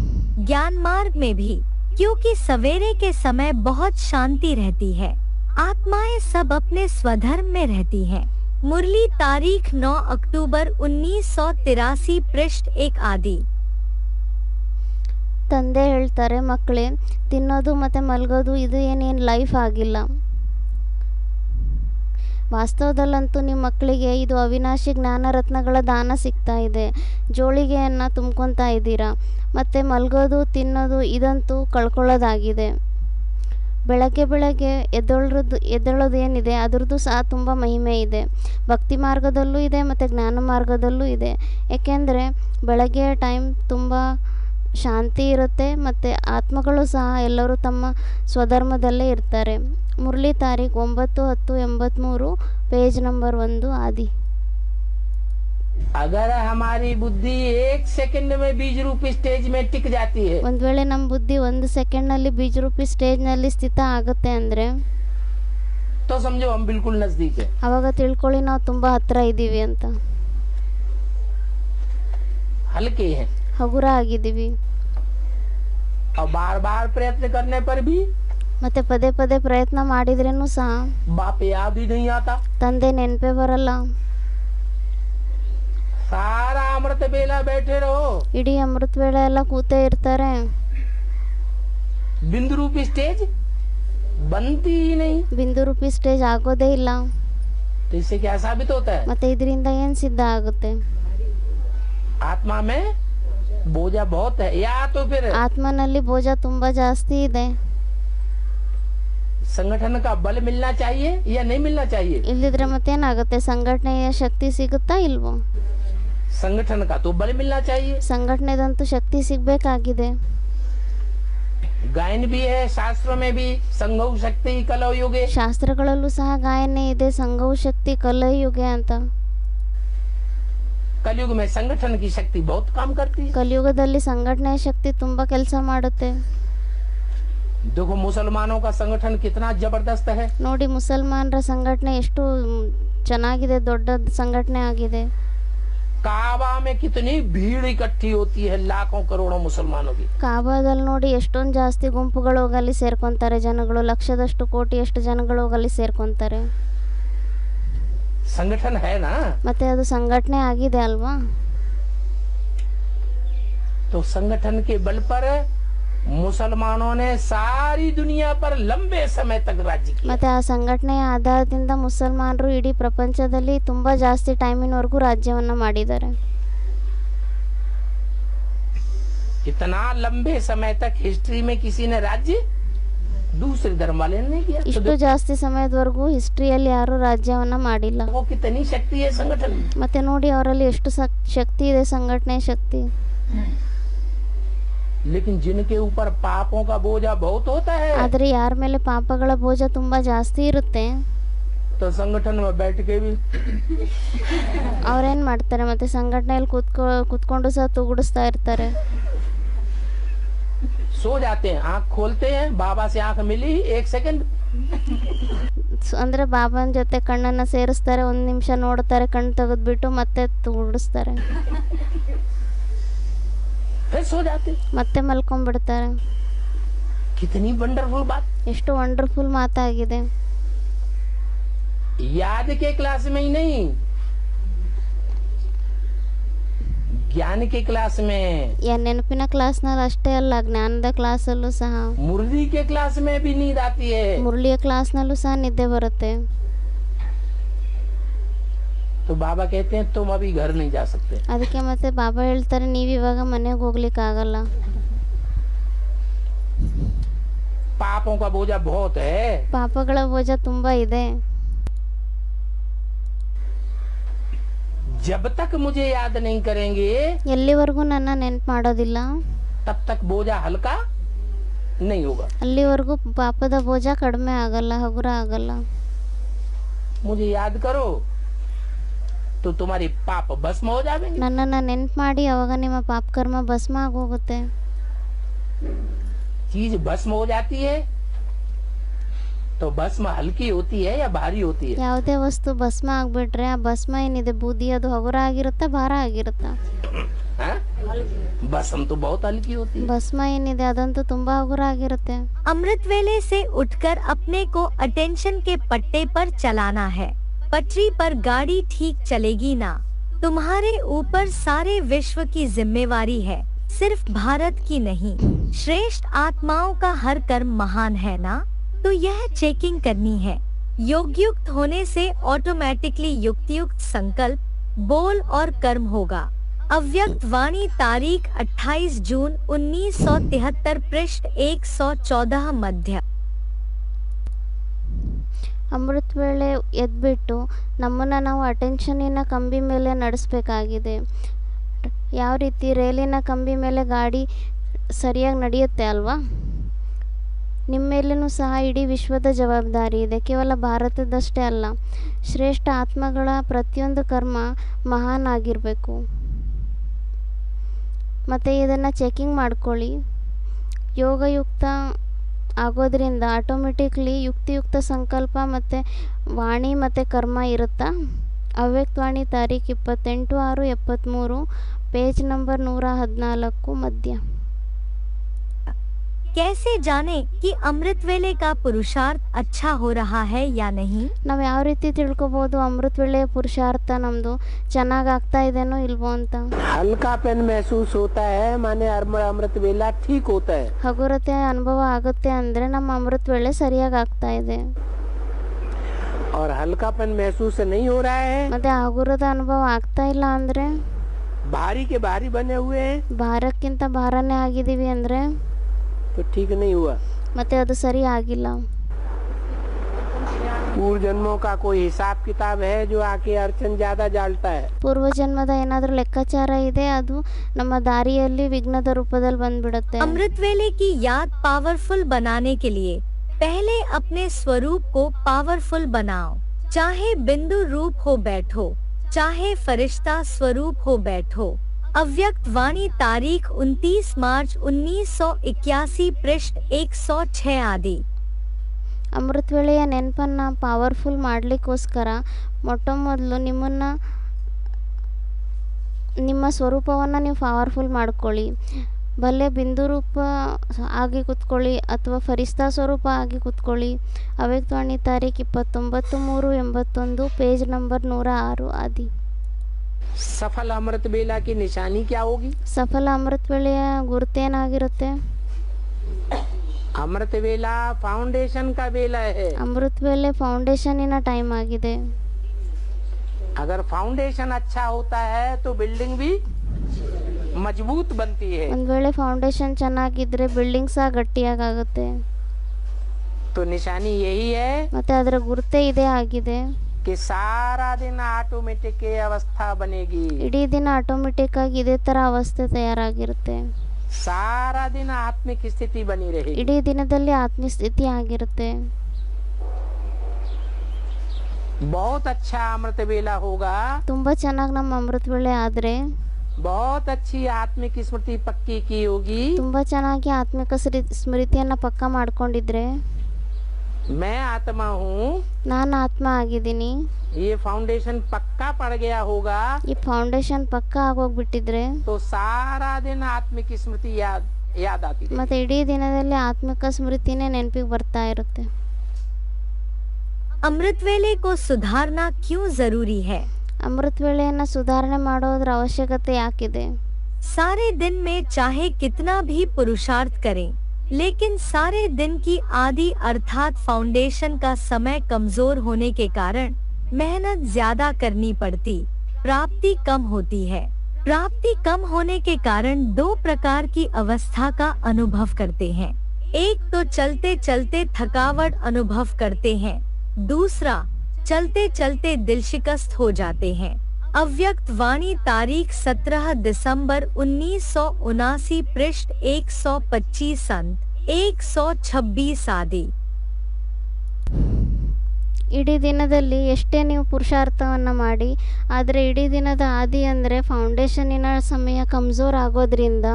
ज्ञान मार्ग में भी, क्योंकि सवेरे के समय बहुत शांति रहती है, आत्माएं सब अपने स्वधर्म में रहती हैं। मुरली तारीख 9 अक्टूबर 1983 पृष्ठ 1 आदि। ತಂದೆ ಹೇಳ್ತಾರೆ, ಮಕ್ಕಳೇ ತಿನ್ನೋದು ಮತ್ತು ಮಲಗೋದು ಇದು ಏನೇನು ಲೈಫ್ ಆಗಿಲ್ಲ. ವಾಸ್ತವದಲ್ಲಂತೂ ನಿಮ್ಮ ಮಕ್ಕಳಿಗೆ ಇದು ಅವಿನಾಶಿ ಜ್ಞಾನರತ್ನಗಳ ದಾನ ಸಿಗ್ತಾ ಇದೆ, ಜೋಳಿಗೆಯನ್ನು ತುಂಬ್ಕೊತಾ ಇದ್ದೀರಾ. ಮತ್ತು ಮಲಗೋದು ತಿನ್ನೋದು ಇದಂತೂ ಕಳ್ಕೊಳ್ಳೋದಾಗಿದೆ. ಬೆಳಗ್ಗೆ ಎದ್ದೇಳೋದು ಏನಿದೆ ಅದರದ್ದು ಸಹ ತುಂಬ ಮಹಿಮೆ ಇದೆ, ಭಕ್ತಿ ಮಾರ್ಗದಲ್ಲೂ ಇದೆ ಮತ್ತು ಜ್ಞಾನ ಮಾರ್ಗದಲ್ಲೂ ಇದೆ. ಏಕೆಂದರೆ ಬೆಳಗ್ಗೆಯ ಟೈಮ್ ತುಂಬ ಶಾಂತಿ ಇರುತ್ತೆ ಮತ್ತು ಆತ್ಮಗಳು ಸಹ ಎಲ್ಲರೂ ತಮ್ಮ ಸ್ವಧರ್ಮದಲ್ಲೇ ಇರ್ತಾರೆ. ಮುರಳಿ ತಾರೀಖ್ 9/10/83 ಪೇಜ್ ನಂಬರ್ 1 ಆದಿ. अगर हमारी बुद्धि 1 सेकंड में बीज रूपी स्टेज में टिक जाती है, ಒಂದು ವೇಳೆ ನಮ್ಮ ಬುದ್ಧಿ 1 ಸೆಕೆಂಡ್ನಲ್ಲಿ ಬೀಜರೂಪಿ ಸ್ಟೇಜ್ನಲ್ಲಿ ಸ್ಥಿತ ಆಗುತ್ತೆ ಅಂದರೆ तो समझो हम बिल्कुल नजदीक है। ಆವಾಗ ತಿಳ್ಕೊಳ್ಳಿ ನಾವು ತುಂಬ ಹತ್ತಿರ ಇದ್ದೀವಿ ಅಂತ, हल्के हैं ಹಗುರ ಆಗಿದ್ದೀವಿ. और बार बार प्रयत्न करने पर भी ಮತ್ತು ಪದೇ ಪದೇ ಪ್ರಯತ್ನ ಮಾಡಿದ್ರೇನು ಸಹ बाप याद ही नहीं आता। ತಂದೆ ನೆನಪೇ ಬರಲ್ಲ. सारा अमृत बेला बैठे रहो, ಇಡೀ ಅಮೃತ ವೇಳೆ ಎಲ್ಲ ಕೂತೇ ಇರ್ತಾರೆ, बिंदु रूपी स्टेज बनती ही नहीं। ಬಿಂದು ರೂಪಿ ಸ್ಟೇಜ್ ಆಗೋದೇ ಇಲ್ಲ. तो इससे क्या साबित होता है? ಮತ್ತೆ ಇದರಿಂದ ಏನು ಸಿದ್ಧ ಆಗುತ್ತೆ? आत्मा में बोझा बहुत है, या तो फिर ಆತ್ಮನಲ್ಲಿ ಬೋಜ ತುಂಬಾ ಜಾಸ್ತಿ ಇದೆ. संगठन का बल मिलना चाहिए या नहीं मिलना चाहिए? ಇಲ್ಲದಿದ್ರೆ ಮತ್ತೇನಾಗುತ್ತೆ? ಸಂಘಟನೆಯ ಶಕ್ತಿ ಸಿಗುತ್ತಾ ಇಲ್ವೋ? संगठन का तो बल मिलना चाहिए। ಸಂಘಟನೆದಂತೂ ಶಕ್ತಿ ಸಿಗಬೇಕಾಗಿದೆ. गायन भी है, शास्त्रों में भी संघौ शक्ति कलौ युगे। ಶಾಸ್ತ್ರಗಳಲ್ಲೂ ಸಹ ಗಾಯನೆ ಇದೆ, ಸಂಘವು ಶಕ್ತಿ ಕಲಯುಗೆ ಅಂತ. कलयुग में संगठन की शक्ति बहुत काम करती है। ಕಲಿಯುಗದಲ್ಲಿ ಸಂಘಟನೆಯ ಶಕ್ತಿ ತುಂಬಾ ಕೆಲಸ ಮಾಡುತ್ತೆ. देखो मुसलमानों का संगठन कितना जबरदस्त है। ನೋಡಿ ಮುಸಲ್ಮಾನರ ಸಂಘಟನೆ ಎಷ್ಟು ಚೆನ್ನಾಗಿದೆ, ದೊಡ್ಡ ಸಂಘಟನೆ ಆಗಿದೆ. काबा में कितनी भीड़ इकट्ठी होती है, लाखों करोड़ों मुसलमानों की। ಕಾಬಾದಲ್ಲಿ ನೋಡಿ ಎಷ್ಟೊಂದು ಜಾಸ್ತಿ ಗುಂಪುಗಳು ಹೋಗಲ್ಲಿ ಸೇರ್ಕೊಂತಾರೆ ಜನಗಳು, ಲಕ್ಷದಷ್ಟು ಕೋಟಿಯಷ್ಟು ಜನಗಳು ಹೋಗಲ್ಲಿ ಸೇರ್ಕೊಂತಾರೆ. संगठन है ना, ಮತ್ತೆ ಅದು ಸಂಘಟನೆ ಆಗಿದೆ ಅಲ್ವಾ? तो संगठन के बल पर मुसलमानों ने सारी दुनिया पर लंबे समय तक राज्य किया। ಮತ್ತೆ ಆ ಸಂಘಟನೆಯ ಆಧಾರದಿಂದ ಮುಸಲ್ಮಾನರು ಇಡೀ ಪ್ರಪಂಚದಲ್ಲಿ ತುಂಬಾ ಜಾಸ್ತಿ ಟೈಮಿನವರೆಗೂ ರಾಜ್ಯವನ್ನ ಮಾಡಿದ್ದಾರೆ. इतना लंबे समय तक हिस्ट्री में किसी ने राज्य दूसरे धर्म वाले ने नहीं किया। ಇಷ್ಟು ಜಾಸ್ತಿ ಸಮಯದವರೆಗೂ ಹಿಸ್ಟ್ರಿಯಲ್ಲಿ ಯಾರೂ ರಾಜ್ಯವನ್ನ ಮಾಡಿಲ್ಲ. वो कितनी शक्ति है संगठन में। ಮತ್ತೆ ನೋಡಿ ಅವರಲ್ಲಿ ಎಷ್ಟು ಶಕ್ತಿ ಇದೆ, ಸಂಘಟನೆ ಶಕ್ತಿ. लेकिन जिनके ऊपर पापों का बोझा बहुत होता है, ಆದ್ರೆ ಯಾರ ಮೇಲೆ ಪಾಪಗಳ ಬೋಜ ತುಂಬಾ ಜಾಸ್ತಿ ಇರುತ್ತೆ, तो संगठन में बैठ के भी ಅವ್ರೇನ್ ಮಾಡ್ತಾರೆ, ಮತ್ತೆ ಸಂಘಟನೆಯಲ್ಲಿ ಕೂತ್ಕೊಂಡು ಸಹ ತೂಗುಡಿಸ್ತಾ ಇರ್ತಾರೆ. सो जाते हैं, आंख खोलते हैं, बाबा से आंख मिली 1 सेकंड, ಅಂದ್ರೆ ಬಾಬಾನ ಜೊತೆ ಕಣ್ಣನ್ನ ಸೇರಿಸ್ತಾರೆ, 1 ನಿಮಿಷ ನೋಡ್ತಾರೆ, ಕಣ್ಣು ತೆಗೆದ್ಬಿಟ್ಟು ಮತ್ತೆ ತೂಗುಡಿಸ್ತಾರೆ, फिर सो जाते, ಮತ್ತೆ ಮಲ್ಕೊಂಡ್ಬಿಡ್ತಾರೆ. कितनी वंडरफुल बात। ಎಷ್ಟು ವಂಡರ್ಫುಲ್ ಮಾತಾಗಿದೆ. याद के क्लास में ही नहीं, ज्ञान के क्लास में, ನೆನಪಿನ ಕ್ಲಾಸ್ನಲ್ಲಿ ಅಷ್ಟೇ ಅಲ್ಲ, ಜ್ಞಾನದ ಕ್ಲಾಸಲ್ಲೂ ಸಹ, मुरली के क्लास में भी नींद आती है। ಮುರಳಿಯ ಕ್ಲಾಸ್ನಲ್ಲೂ ಸಹ ನಿದ್ದೆ ಬರುತ್ತೆ. तो बाबा कहते हैं तुम अभी घर नहीं जा सकते। ಅದಕ್ಕೆ ಮತ್ತೆ ಬಾಬಾ ಹೇಳ್ತಾರೆ, ನೀವು ಇವಾಗ ಮನೆಗೆ ಹೋಗ್ಲಿಕ್ಕೆ ಆಗಲ್ಲ, पापों का बोझा बहुत है। ಪಾಪಗಳ ಬೋಜ ತುಂಬಾ ಇದೆ. जब तक मुझे याद नहीं करेंगे ಎಲ್ಲಿವರೆಗೂ ನನ್ನ ನೆನ್ಪು ಮಾಡೋದಿಲ್ಲ, तब तक बोझा हल्का नहीं होगा। ಅಲ್ಲಿವರೆಗೂ ಪಾಪದ ಬೋಜ ಕಡಿಮೆ ಆಗಲ್ಲ, ಹಗುರ ಆಗಲ್ಲ. मुझे याद करो तो तुम्हारे पाप भस्म हो जाएंगे। ನನ್ನನ್ನ ನೆನ್ಪು ಮಾಡಿ, ಅವಾಗ ನಿಮ್ಮ ಪಾಪ ಕರ್ಮ ಭಸ್ಮ ಆಗೋಗುತ್ತೆ. चीज भस्म हो जाती है तो भस्म हल्की होती है या भारी होती है? ಯಾವುದೇ ವಸ್ತು ಭಸ್ಮ ಆಗ್ಬಿಟ್ರೆ ಆ ಭಸ್ಮ ಏನಿದೆ ಬೂದಿ, ಅದು ಹಗುರ ಆಗಿರುತ್ತಾ ಭಾರ ಆಗಿರುತ್ತಾ? हाँ? भस्म तो बहुत हल्की होती है। ಭಸ್ಮ ಏನಿದೆ ಅದಂತೂ ತುಂಬಾ ಹಗುರ ಆಗಿರುತ್ತೆ. अमृत वेले से उठकर अपने को अटेंशन के पट्टे पर चलाना है। पटरी पर गाड़ी ठीक चलेगी ना। तुम्हारे ऊपर सारे विश्व की जिम्मेवारी है, सिर्फ भारत की नहीं। श्रेष्ठ आत्माओं का हर कर्म महान है ना, तो यह चेकिंग करनी है। योगयुक्त होने से ऑटोमेटिकली युक्तियुक्त संकल्प, बोल और कर्म होगा। अव्यक्त वाणी तारीख 28 जून 1973 पृष्ठ 114 मध्य। ಅಮೃತ ವೇಳೆ ಎದ್ಬಿಟ್ಟು ನಮ್ಮನ್ನು ನಾವು ಅಟೆನ್ಷನಿನ ಕಂಬಿ ಮೇಲೆ ನಡೆಸಬೇಕಾಗಿದೆ. ಯಾವ ರೀತಿ ರೈಲಿನ ಕಂಬಿ ಮೇಲೆ ಗಾಡಿ ಸರಿಯಾಗಿ ನಡೆಯುತ್ತೆ ಅಲ್ವಾ, ನಿಮ್ಮ ಮೇಲೂ ಸಹ ಇಡೀ ವಿಶ್ವದ ಜವಾಬ್ದಾರಿ ಇದೆ, ಕೇವಲ ಭಾರತದಷ್ಟೇ ಅಲ್ಲ. ಶ್ರೇಷ್ಠ ಆತ್ಮಗಳ ಪ್ರತಿಯೊಂದು ಕರ್ಮ ಮಹಾನ್ ಆಗಿರಬೇಕು. ಮತ್ತು ಇದನ್ನು ಚೆಕಿಂಗ್ ಮಾಡ್ಕೊಳ್ಳಿ. ಯೋಗಯುಕ್ತ ಆಗೋದ್ರಿಂದ ಆಟೋಮೆಟಿಕ್ಲಿ ಯುಕ್ತಿಯುಕ್ತ ಸಂಕಲ್ಪ ಮತ್ತು ವಾಣಿ ಮತ್ತು ಕರ್ಮ ಇರುತ್ತಾ. ಅವ್ಯಕ್ತ ವಾಣಿ ತಾರೀಖು 28/6/73 ಪೇಜ್ ನಂಬರ್ 114 ಮಧ್ಯ. कैसे जाने कि अमृत वेले का पुरुषार्थ अच्छा हो रहा है या नहीं? ನಾವು ಯಾವ ರೀತಿ ತಿಳ್ಕೊಬೋದು ಅಮೃತ ವೇಳೆಯ ಪುರುಷಾರ್ಥ ನಮ್ಮದು ಚೆನ್ನಾಗಿ ಆಗ್ತಾ ಇದೆನೋ ಇಲ್ವೋ ಅಂತ. हल्कापन महसूस होता है माने अमृत वेला ठीक होता है। ಹಗುರತೆ ಅನುಭವ ಆಗುತ್ತೆ ಅಂದರೆ ನಮ್ಮ ಅಮೃತ ವೇಳೆ ಸರಿಯಾಗಿ ಆಗ್ತಾ ಇದೆ. और हल्कापन महसूस नहीं हो रहा है, ಮತ್ತೆ ಹಗುರದ ಅನುಭವ ಆಗ್ತಾ ಇಲ್ಲ ಅಂದರೆ, भारी के भारी बने हुए हैं, ಭಾರಕ್ಕಿಂತ ಭಾರನೇ ಆಗಿದ್ದೀವಿ ಅಂದರೆ तो ठीक नहीं हुआ। ಮತ್ತೆ ಅದು ಸರಿ ಆಗಿಲ್ಲ. पूर्व जन्मों का कोई हिसाब किताब है जो आके अड़चन ज्यादा डालता है। ಪೂರ್ವಜನ್ಮದ ಏನಾದರೂ ಲೆಕ್ಕಾಚಾರ ಇದೆ, ಅದು ನಮ್ಮ ದಾರಿಯಲ್ಲಿ ವಿಘ್ನದ ರೂಪದಲ್ಲಿ ಬಂದ್ಬಿಡುತ್ತೆ. अमृत वेले की याद पावरफुल बनाने के लिए पहले अपने स्वरूप को पावरफुल बनाओ। चाहे बिंदु रूप हो बैठो, चाहे फरिश्ता स्वरूप हो बैठो। अव्यक्त वाणी तारीख 29 मार्च 1981 पृष्ठ 106 आदि। ಅಮೃತ ವೇಳೆಯ ನೆನಪನ್ನು ಪವರ್ಫುಲ್ ಮಾಡಲಿಕ್ಕೋಸ್ಕರ ಮೊಟ್ಟ ಮೊದಲು ನಿಮ್ಮ ಸ್ವರೂಪವನ್ನು ನೀವು ಪವರ್ಫುಲ್ ಮಾಡ್ಕೊಳ್ಳಿ. ಭಲೆ ಬಿಂದು ರೂಪ ಆಗಿ ಕೂತ್ಕೊಳ್ಳಿ ಅಥವಾ ಫರಿಸ್ತಾ ಸ್ವರೂಪ ಆಗಿ ಕೂತ್ಕೊಳ್ಳಿ. ಅವ್ಯಕ್ತವಾಣಿ ತಾರೀಖು 29/3/81 ಪೇಜ್ ನಂಬರ್ 106 ಆದಿ. सफल अमृत वेला की निशानी क्या होगी? ಸಫಲ ಅಮೃತ ವೇಳೆಯ ಗುರುತೇನಾಗಿರುತ್ತೆ? अमृत वेला फाउंडेशन का वेला है। ಅಮೃತ ವೇಳೆ ಫೌಂಡೇಶನಿನ ಟೈಮ್ ಆಗಿದೆ. अगर फाउंडेशन अच्छा होता है तो बिल्डिंग भी मजबूत बनती है। ಒಂದು ವೇಳೆ ಫೌಂಡೇಶನ್ ಚೆನ್ನಾಗಿದ್ರೆ ಬಿಲ್ಡಿಂಗ್ ಸಹ ಗಟ್ಟಿಯಾಗುತ್ತೆ. तो निशानी यही है ಮತ್ತು ಅದರ ಗುರುತೇ ಇದೇ ಆಗಿದೆ. कि सारा दिन ऑटोमेटिक की अवस्था बनेगी, ಇಡೀ ದಿನ ಆಟೋಮೆಟಿಕ್ ಆಗಿ ಇದೇ ತರ ಅವಸ್ಥೆ ತಯಾರಾಗಿರುತ್ತೆ. सारा दिन आत्मिक स्थिति बनी रहेगी. ಇಡೀ ದಿನದಲ್ಲಿ ಆತ್ಮ ಸ್ಥಿತಿ ಆಗಿರುತ್ತೆ. बहुत अच्छा अमृत वेला होगा, ತುಂಬಾ ಚೆನ್ನಾಗಿ ನಮ್ಮ ಅಮೃತ ವೇಳೆ ಆದ್ರೆ बहुत अच्छी आत्मिक स्मृति पक्की की होगी. ತುಂಬಾ ಚೆನ್ನಾಗಿ ಆತ್ಮಿಕ ಸ್ಮೃತಿಯನ್ನ ಪಕ್ಕ ಮಾಡ್ಕೊಂಡಿದ್ರೆ मैं आत्मा हूँ, ನಾನು ಆತ್ಮ ಆಗಿದ್ದೀನಿ, ये फाउंडेशन पक्का पड़ गया होगा, ಈ ಫೌಂಡೇಶನ್ ಪಕ್ಕ ಆಗೋಗ್ಬಿಟ್ಟಿದ್ರೆ तो सारा दिन आत्मिक स्मृति याद आती है. ಮತ್ತೆ ಇಡೀ ದಿನದಲ್ಲಿ ಆತ್ಮಿಕ ಸ್ಮೃತಿನೇ ನೆನಪಿಗೆ ಬರ್ತಾ ಇರುತ್ತೆ. अमृत वेले को सुधारना क्यों जरूरी है? ಅಮೃತ ವೇಳೆಯನ್ನ ಸುಧಾರಣೆ ಮಾಡೋದ್ರ ಅವಶ್ಯಕತೆ ಯಾಕಿದೆ? सारे दिन में चाहे कितना भी पुरुषार्थ करें, लेकिन सारे दिन की आदि अर्थात फाउंडेशन का समय कमजोर होने के कारण मेहनत ज्यादा करनी पड़ती, प्राप्ति कम होती है. प्राप्ति कम होने के कारण दो प्रकार की अवस्था का अनुभव करते हैं. एक तो चलते चलते थकावट अनुभव करते हैं, दूसरा चलते चलते दिल शिकस्त हो जाते हैं. अव्यक्त वाणी तारीख 17 दिसंबर 1979 पृष्ठ 125 संत 126 आदि. ಇಡೀ ದಿನದಲ್ಲಿ ಎಷ್ಟೇ ನೀವು ಪುರುಷಾರ್ಥವನ್ನು ಮಾಡಿ, ಆದರೆ ಇಡೀ ದಿನದ ಆದಿ ಅಂದರೆ ಫೌಂಡೇಶನಿನ ಸಮಯ ಕಮ್ಜೋರ್ ಆಗೋದ್ರಿಂದ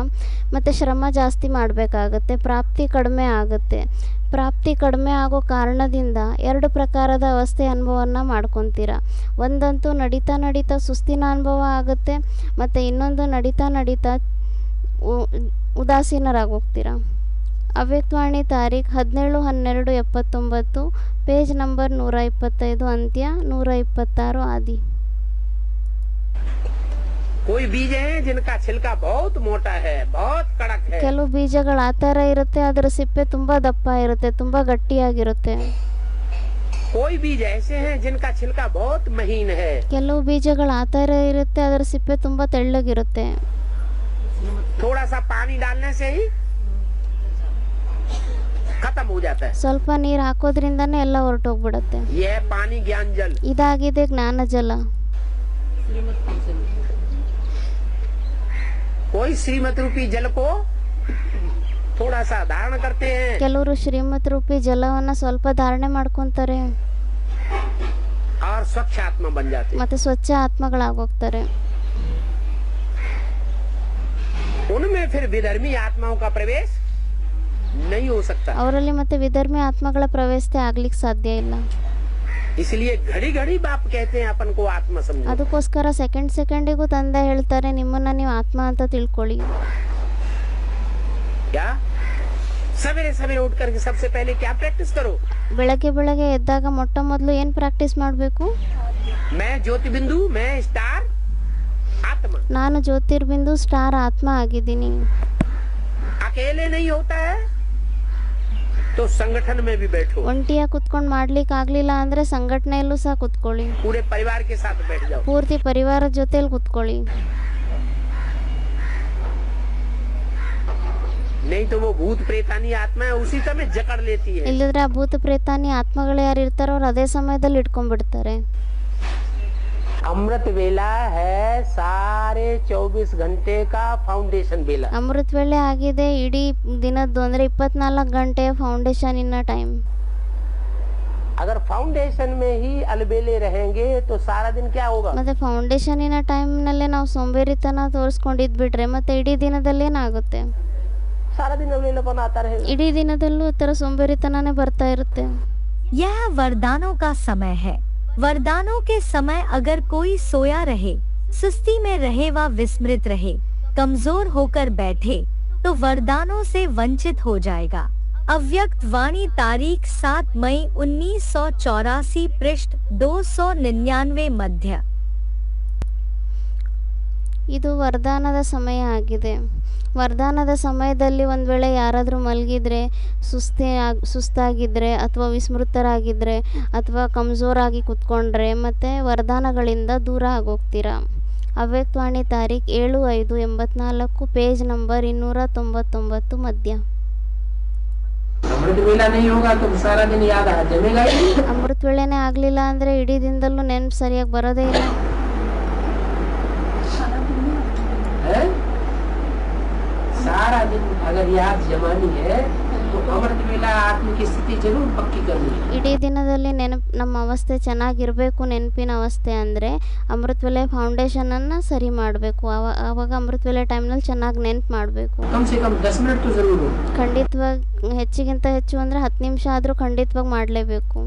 ಮತ್ತು ಶ್ರಮ ಜಾಸ್ತಿ ಮಾಡಬೇಕಾಗತ್ತೆ, ಪ್ರಾಪ್ತಿ ಕಡಿಮೆ ಆಗುತ್ತೆ. ಪ್ರಾಪ್ತಿ ಕಡಿಮೆ ಆಗೋ ಕಾರಣದಿಂದ ಎರಡು ಪ್ರಕಾರದ ಅವಸ್ಥೆ ಅನುಭವವನ್ನು ಮಾಡ್ಕೊತೀರ. ಒಂದಂತೂ ನಡೀತಾ ನಡೀತಾ ಸುಸ್ತಿನ ಅನುಭವ ಆಗುತ್ತೆ, ಮತ್ತು ಇನ್ನೊಂದು ನಡೀತಾ ನಡೀತಾ ಉದಾಸೀನರಾಗೋಗ್ತೀರ. ಅವ್ಯಕ್ತವಾಣಿ ತಾರೀಖ್ 17/12/79 पेज नंबर 125 अंत्य 126 आदि. कोई बीज है जिनका छिलका बहुत मोटा है, बहुत कड़क है. ಕೆಲವು ಬೀಜಗಳು ಆ ಥರ ಇರುತ್ತೆ, ಅದರ ಸಿಪ್ಪೆ ತುಂಬಾ ದಪ್ಪ ಇರುತ್ತೆ, ತುಂಬಾ ಗಟ್ಟಿಯಾಗಿರುತ್ತೆ. कोई बीज ऐसे हैं जिनका छिलका बहुत महीन है. ಕೆಲವು ಬೀಜಗಳು ಆ ಥರ ಇರುತ್ತೆ, ಅದರ ಸಿಪ್ಪೆ ತುಂಬಾ ತೆಳ್ಳಗಿರುತ್ತೆ. थोड़ा सा पानी डालने से ही खत्म हो जाता है. ಸ್ವಲ್ಪ ನೀರು ಹಾಕೋದ್ರಿಂದನೇ ಎಲ್ಲ ಹೊರಟೋಗ್ಬಿಡುತ್ತೆ. यह पानी ज्ञान जल. ಇದಾಗಿದೆ ಜ್ಞಾನ ಜಲ. कोई श्रीमत रूपी जल को थोड़ा सा धारण करते हैं. ಕೆಲವರು ಶ್ರೀಮತ್ ರೂಪಿ ಜಲವನ್ನ ಸ್ವಲ್ಪ ಧಾರಣೆ ಮಾಡ್ಕೊಂತಾರೆ और स्वच्छ आत्मा बन जाते. ಮತ್ತೆ ಸ್ವಚ್ಛ ಆತ್ಮಗಳಾಗೋಗ್ತಾರೆ. उनमें फिर विधर्मी आत्माओं का प्रवेश नहीं हो सकता. ಅವರಲ್ಲಿ ಮತ್ತೆ ವಿಧರ್ಮಿ ಆತ್ಮಗಳ ಪ್ರವೇಶ ಆಗ್ಲಿಕ್ಕೆ ಸಾಧ್ಯ ಇಲ್ಲ. इसलिए घड़ी घड़ी बाप कहते हैं अपन को आत्मा समझो. ಅದಕ್ಕೋಸ್ಕರ ಸೆಕೆಂಡಿಗೂ ತಂದೆ ಹೇಳ್ತಾರೆ, ನಿಮ್ಮನ್ನ ನೀವು ಆತ್ಮ ಅಂತ ತಿಳ್ಕೊಳ್ಳಿ. क्या सवेरे सवेरे उठ करके सबसे पहले क्या प्रैक्टिस करो? ಬೆಳಗ್ಗೆ ಎದ್ದಾಗ ಮೊಟ್ಟ ಮೊದಲು ಏನು ಪ್ರಾಕ್ಟೀಸ್ ಮಾಡಬೇಕು? मैं ज्योति बिंदु, मैं स्टार आत्मा. ನಾನು ಜ್ಯೋತಿರ್ಬಿಂದು ಸ್ಟಾರ್ ಆತ್ಮ ಆಗಿದ್ದೀನಿ. अकेले नहीं होता है तो संगठन में भी बैठो. ಒಂಟಿಯಾಗಿ ಕುತ್ಕೊಂಡು ಮಾಡ್ಲಿಕ್ಕೆ ಆಗ್ಲಿಲ್ಲ ಅಂದ್ರೆ ಸಂಘಟನೆಯಲ್ಲೂ ಸಹ ಕುತ್ಕೊಳ್ಳಿ. पूरे परिवार के साथ बैठ जाओ. ಪೂರ್ತಿ ಪರಿವಾರದ ಜೊತೆಲಿ ಕುತ್ಕೊಳ್ಳಿ. नहीं तो वो भूत प्रेतानी आत्मा है उसी समय जकड़ लेती है. ಇಲ್ಲದ್ರೆ ಆ ಭೂತ ಪ್ರೇತಾನಿ ಆತ್ಮಗಳು ಯಾರು ಇರ್ತಾರೋ ಅವ್ರು ಅದೇ ಸಮಯದಲ್ಲಿ ಇಟ್ಕೊಂಡ್ಬಿಡ್ತಾರೆ. अमृत वेला है सारे 24 घंटे का फाउंडेशन वेला. ಅಮೃತ ವೇಳೆ ಆಗಿದೆ ಇಡೀ ದಿನದ್ದು, ಅಂದ್ರೆ 24 ಗಂಟೆ ಫೌಂಡೇಶನ್ ಇನ್ನ ಟೈಮ್. अगर फाउंडेशन में ही अलबेले रहेंगे तो सारा दिन क्या होगा? ಮತ್ತೆ ಫೌಂಡೇಶನಿನ ಟೈಮ್ನಲ್ಲೇ ನಾವು ಸೋಂಬೇರಿತನ ತೋರಿಸ್ಕೊಂಡಿದ್ಬಿಟ್ರೆ ಮತ್ತೆ ಇಡೀ ದಿನದಲ್ಲಿ ಏನಾಗುತ್ತೆ? सारा दिन अवेलेबल आता रहेगा. ಇಡೀ ದಿನದಲ್ಲೂ ಈ ಥರ ಸೋಂಬೇರಿತನನೇ ಬರ್ತಾ ಇರುತ್ತೆ. यह वरदानों का समय है. वरदानों के समय अगर कोई सोया रहे, सुस्ती में रहे व विस्मृत रहे, कमजोर होकर बैठे, तो वरदानों से वंचित हो जाएगा. अव्यक्त वाणी तारीख 7 मई 1984 पृष्ठ 299 मध्य. ಇದು ವರದಾನದ ಸಮಯ ಆಗಿದೆ. ವರದಾನದ ಸಮಯದಲ್ಲಿ ಒಂದು ವೇಳೆ ಯಾರಾದರೂ ಮಲಗಿದ್ರೆ, ಸುಸ್ತಾಗಿದ್ದರೆ ಅಥವಾ ವಿಸ್ಮೃತರಾಗಿದ್ದರೆ ಅಥವಾ ಕಮ್ಜೋರಾಗಿ ಕುತ್ಕೊಂಡ್ರೆ ಮತ್ತು ವರದಾನಗಳಿಂದ ದೂರ ಆಗೋಗ್ತೀರಾ. ಅವ್ಯಕ್ತವಾಣಿ ತಾರೀಖ್ 7/5/84 ಪೇಜ್ ನಂಬರ್ 299 ಮಧ್ಯ. अमृत वेला नहीं होगा तो सारा दिन याद जमेगा ही। ಅಮೃತ ವೇಳೆನೇ ಆಗಲಿಲ್ಲ ಅಂದರೆ ಇಡೀ ದಿನದಲ್ಲೂ ನೆನಪು ಸರಿಯಾಗಿ ಬರೋದೇ ಇಲ್ಲ. सारा दिन अगर याद जमानी है तो अमृत वेला आत्म की स्थिति जरूर पक्की करनी है। ಇಡೀ ದಿನದಲ್ಲಿ ನಮ್ಮ ಅವಸ್ಥೆ ಚೆನ್ನಾಗಿರಬೇಕು, ನೆನಪಿನ ಅವಸ್ಥೆ ಅಂದರೆ ಅಮೃತ ವೇಳೆ ಫೌಂಡೇಶನನ್ನು ಸರಿ ಮಾಡಬೇಕು. ಆವಾಗ ಅಮೃತ ವೇಳೆ ಟೈಮ್ನಲ್ಲಿ ಚೆನ್ನಾಗಿ ನೆನಪು ಮಾಡಬೇಕು. कम से कम 10 मिनट तो जरूर हो। ಖಂಡಿತವಾಗಿ ಹೆಚ್ಚಿಗಿಂತ ಹೆಚ್ಚು ಅಂದರೆ 10 ನಿಮಿಷ ಆದರೂ ಖಂಡಿತವಾಗಿ ಮಾಡಲೇಬೇಕು.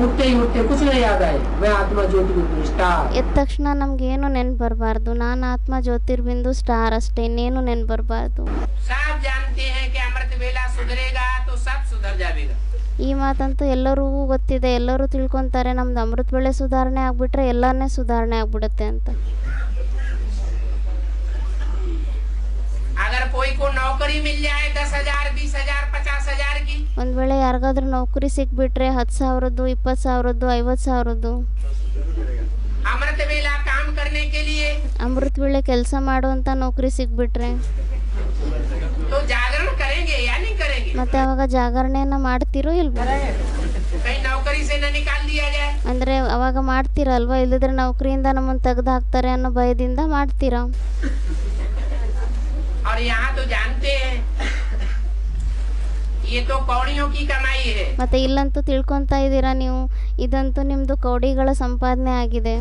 उठते ही उठते कुछ नहीं याद आए, मैं आत्मा ज्योतिर्बिंदु स्टार। ಎದ್ದ ತಕ್ಷಣ ನಮಗೇನು ನೆನಪು ಬರಬಾರ್ದು, ನಾನು ಆತ್ಮ ಜ್ಯೋತಿರ್ಬಿಂದು ಸ್ಟಾರ್ ಅಷ್ಟೇ, ಇನ್ನೇನು ನೆನಪು ಬರಬಾರ್ದು. सब जानते हैं कि अमृत वेला सुधरेगा तो सब सुधर जाएगा। ಈ ಮಾತಂತೂ ಎಲ್ಲರಿಗೂ ಗೊತ್ತಿದೆ, ಎಲ್ಲರೂ ತಿಳ್ಕೊತಾರೆ ನಮ್ದು ಅಮೃತ ವೇಳೆ ಸುಧಾರಣೆ ಆಗಿಬಿಟ್ರೆ ಎಲ್ಲನೇ ಸುಧಾರಣೆ ಆಗಿಬಿಡುತ್ತೆ ಅಂತ. अगर कोई को नौकरी मिल जाए 10,000, 20,000, 50,000 की, ಒಂದು ವೇಳೆ ಯಾರಿಗಾದ್ರೂ ನೌಕರಿ ಸಿಕ್ಬಿಟ್ರೆ 10,000, 20,000, 50,000, अमृत वेला काम करने के लिए ಅಮೃತ ವೇಳೆ ಕೆಲಸ ಮಾಡುವಂಥ ನೌಕರಿ ಸಿಕ್ಬಿಟ್ರೆ तो जागरण करेंगे या नहीं करेंगे? ಮತ್ತೆ ಅವಾಗ ಜಾಗರಣೆಯನ್ನು ಮಾಡ್ತಿರೋ ಇಲ್ವೋ? कहीं नौकरी से न निकाल दिया जाए। ಅಂದರೆ ಅವಾಗ ಮಾಡ್ತೀರಲ್ವಾ, ಇಲ್ಲದ್ರೆ ನೌಕರಿಯಿಂದ ನಮ್ಮನ್ನು ತೆಗೆದು ಹಾಕ್ತಾರೆ ಅನ್ನೋ ಭಯದಿಂದ ಮಾಡ್ತೀರಾ? और यहाँ तो जानते हैं ये तो कौड़ियों की कमाई है। ಮತ್ತೆ ಇಲ್ಲಂತೂ ತಿಳ್ಕೊತಾ ಇದ್ದೀರಾ ನೀವು, ಇದಂತೂ ನಿಮ್ಮದು ಕೌಡಿಗಳ ಸಂಪಾದನೆ ಆಗಿದೆ.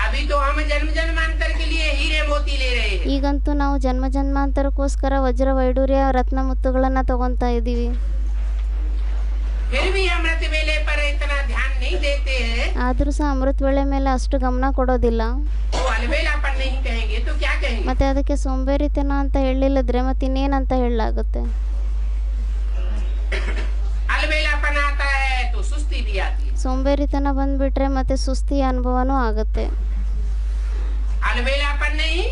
अभी तो हम जन्म जन्मांतर के लिए हीरे मोती ले रहे हैं। ಈಗಂತೂ ನಾವು ಜನ್ಮ ಜನ್ಮಾಂತರಕ್ಕೋಸ್ಕರ ವಜ್ರ ವೈಡೂರ್ಯ ರತ್ನ ಮುತ್ತುಗಳನ್ನು ತಗೊತಾ ಇದ್ದೀವಿ. फिर भी अमृत वेले पर इतना ध्यान नहीं देते हैं। ಆದರೂ ಸಹ ಅಮೃತ ವೇಳೆ ಮೇಲೆ ಅಷ್ಟು ಗಮನ ಕೊಡೋದಿಲ್ಲ. वो अलवेलापन नहीं कहेंगे तो क्या कहेंगे? ಮತ್ತೆ ಅದಕ್ಕೆ ಸೋಂಬೇರಿತನ ಅಂತ ಹೇಳಿಲ್ಲದ್ರೆ ಮತ್ತೆ ಇನ್ನೇನಂತ ಹೇಳಲಾಗುತ್ತೆ? अलवेलापन आता है तो सुस्ती भी आती है। ಸೋಂಬೇರಿತನ ಬಂದ್ಬಿಟ್ರೆ ಮತ್ತೆ ಸುಸ್ತಿಯ ಅನುಭವನೂ ಆಗುತ್ತೆ. अलवेलापन नहीं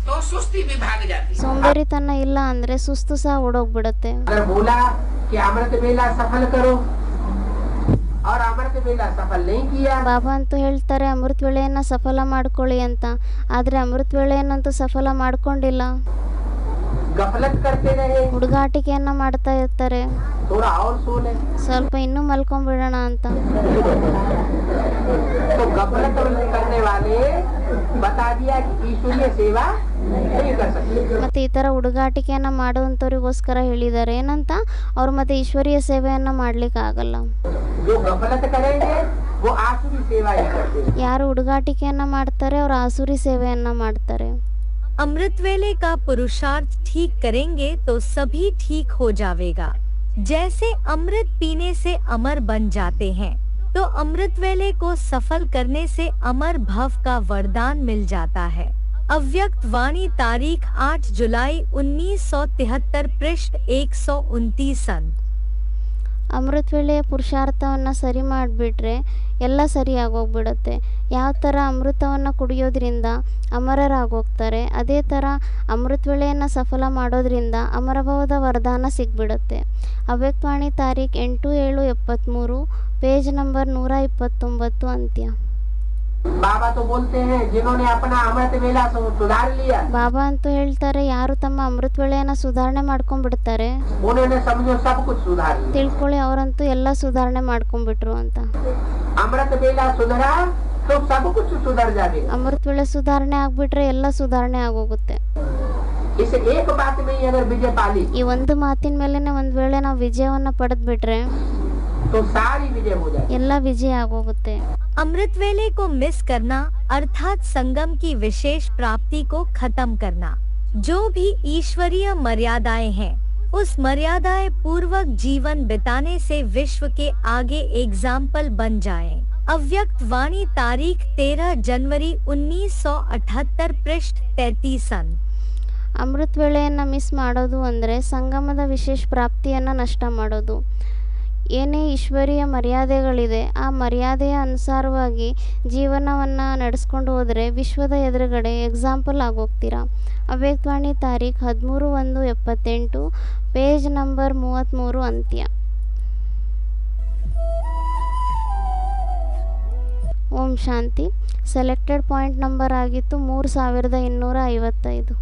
तो सुस्ती भी भाग जाती है। ಸೋಂಬೇರಿತನ ಇಲ್ಲ ಅಂದ್ರೆ ಸುಸ್ತು ಸಹ ಓಡೋಗ್ಬಿಡುತ್ತೆ. अगर बोला कि अमृत वेला सफल करो और अमृत वेला सफल नहीं किया, ಬಾಬಾ ಅಂತೂ ಹೇಳ್ತಾರೆ ಅಮೃತ ವೇಳೆಯನ್ನ ಸಫಲ ಮಾಡ್ಕೊಳ್ಳಿ ಅಂತ, ಆದ್ರೆ ಅಮೃತ ವೇಳೆಯನ್ನಂತೂ ಸಫಲ ಮಾಡ್ಕೊಂಡಿಲ್ಲ, गफलत करते रहे, ಹುಡುಗಾಟಿಕೆಯನ್ನ ಮಾಡ್ತಾ ಇರ್ತಾರೆ. थोड़ा और सो ले, ಸ್ವಲ್ಪ ಇನ್ನೂ ಮಲ್ಕೊಂಡ್ಬಿಡೋಣ ಅಂತ. तो गफलत करने वाले बता दिया कि ईश्वरीय सेवा नहीं कर सकते। ಮತ್ತೆ ಈ ತರ ಹುಡುಗಾಟಿಕೆಯನ್ನ ಮಾಡುವಂತವ್ರಿಗೋಸ್ಕರ ಹೇಳಿದ್ದಾರೆ ಏನಂತ, ಅವ್ರು ಮತ್ತೆ ಈಶ್ವರೀಯ ಸೇವೆಯನ್ನ ಮಾಡ್ಲಿಕ್ಕೆ ಆಗಲ್ಲ. जो गफलत करेंगे वो आसुरी सेवा ही करते हैं। ಯಾರು ಹುಡುಗಾಟಿಕೆಯನ್ನ ಮಾಡ್ತಾರೆ ಅವ್ರು ಆಸುರಿ ಸೇವೆಯನ್ನ ಮಾಡ್ತಾರೆ. अमृत वेले का पुरुषार्थ ठीक करेंगे तो सभी ठीक हो जाएगा। जैसे अमृत पीने से अमर बन जाते हैं, तो अमृत वेले को सफल करने से अमर भव का वरदान मिल जाता है। अव्यक्त वाणी तारीख 8 जुलाई 1973 पृष्ठ 129। ಅಮೃತ ವೇಳೆಯ ಪುರುಷಾರ್ಥವನ್ನು ಸರಿ ಮಾಡಿಬಿಟ್ರೆ ಎಲ್ಲ ಸರಿಯಾಗೋಗ್ಬಿಡುತ್ತೆ. ಯಾವ ಥರ ಅಮೃತವನ್ನು ಕುಡಿಯೋದ್ರಿಂದ ಅಮರರಾಗೋಗ್ತಾರೆ, ಅದೇ ಥರ ಅಮೃತ ವೇಳೆಯನ್ನು ಸಫಲ ಮಾಡೋದ್ರಿಂದ ಅಮರಭವದ ವರದಾನ ಸಿಗ್ಬಿಡುತ್ತೆ. ಅವ್ಯಕ್ತವಾಣಿ ತಾರೀಖ್ 8/7/73 ಪೇಜ್ ನಂಬರ್ 129 ಅಂತ್ಯ. बाबा तो बोलते हैं जिन्होंने अपना अमृत वेला सुधार लिया, ಬಾಬಾ ಅಂತೂ ಹೇಳ್ತಾರೆ ಯಾರು ತಮ್ಮ ಅಮೃತ ವೇಳೆಯನ್ನು ಸುಧಾರಣೆ ಮಾಡ್ಕೊಂಡ್ಬಿಡ್ತಾರೆ, उन्होंने समझो सब कुछ सुधार लिया। ತಿಳ್ಕೊಳ್ಳಿ ಅವರಂತೂ ಎಲ್ಲ ಸುಧಾರಣೆ ಮಾಡ್ಕೊಂಡ್ಬಿಟ್ರು ಅಂತ. अमृत वेला सुधरा तो सब कुछ सुधर जाएगा। ಅಮೃತ ವೇಳೆ ಸುಧಾರಣೆ ಆಗ್ಬಿಟ್ರೆ ಎಲ್ಲ ಸುಧಾರಣೆ ಆಗೋಗುತ್ತೆ. इस एक बात में ही अगर विजय पाली ಈ ಒಂದು ಮಾತಿನ ಮೇಲೆನೆ ಒಂದು ವೇಳೆ ನಾವು ವಿಜಯವನ್ನು ಪಡೆದ್ಬಿಟ್ರೆ तो सारी विजय हो जाए, ಎಲ್ಲ ವಿಜಯ ಆಗೋಗುತ್ತೆ. अमृत वेले को मिस करना अर्थात संगम की विशेष प्राप्ति को खत्म करना। जो भी ईश्वरीय मर्यादाएं हैं, उस मर्यादाएं पूर्वक जीवन बिताने से विश्व के आगे एग्जाम्पल बन जाएं। अव्यक्त वाणी तारीख 13 जनवरी 1978 पृष्ठ 33। ಅಮೃತ ವೇಳೆಯನ್ನು ಮಿಸ್ ಮಾಡೋದು ಅಂದರೆ ಸಂಗಮದ ವಿಶೇಷ ಪ್ರಾಪ್ತಿಯನ್ನು ನಷ್ಟ ಮಾಡೋದು. ಏನೇ ಈಶ್ವರೀಯ ಮರ್ಯಾದೆಗಳಿದೆ ಆ ಮರ್ಯಾದೆಯ ಅನುಸಾರವಾಗಿ ಜೀವನವನ್ನು ನಡೆಸ್ಕೊಂಡು ಹೋದರೆ ವಿಶ್ವದ ಎದುರುಗಡೆ ಎಕ್ಸಾಂಪಲ್ ಆಗೋಗ್ತೀರಾ. ಅವ್ಯಕ್ತವಾಣಿ ತಾರೀಖ್ 13/1/78 ಪೇಜ್ ನಂಬರ್ 33 ಅಂತ್ಯ. ಓಂ ಶಾಂತಿ. ಸೆಲೆಕ್ಟೆಡ್ ಪಾಯಿಂಟ್ ನಂಬರ್ ಆಗಿತ್ತು 3255.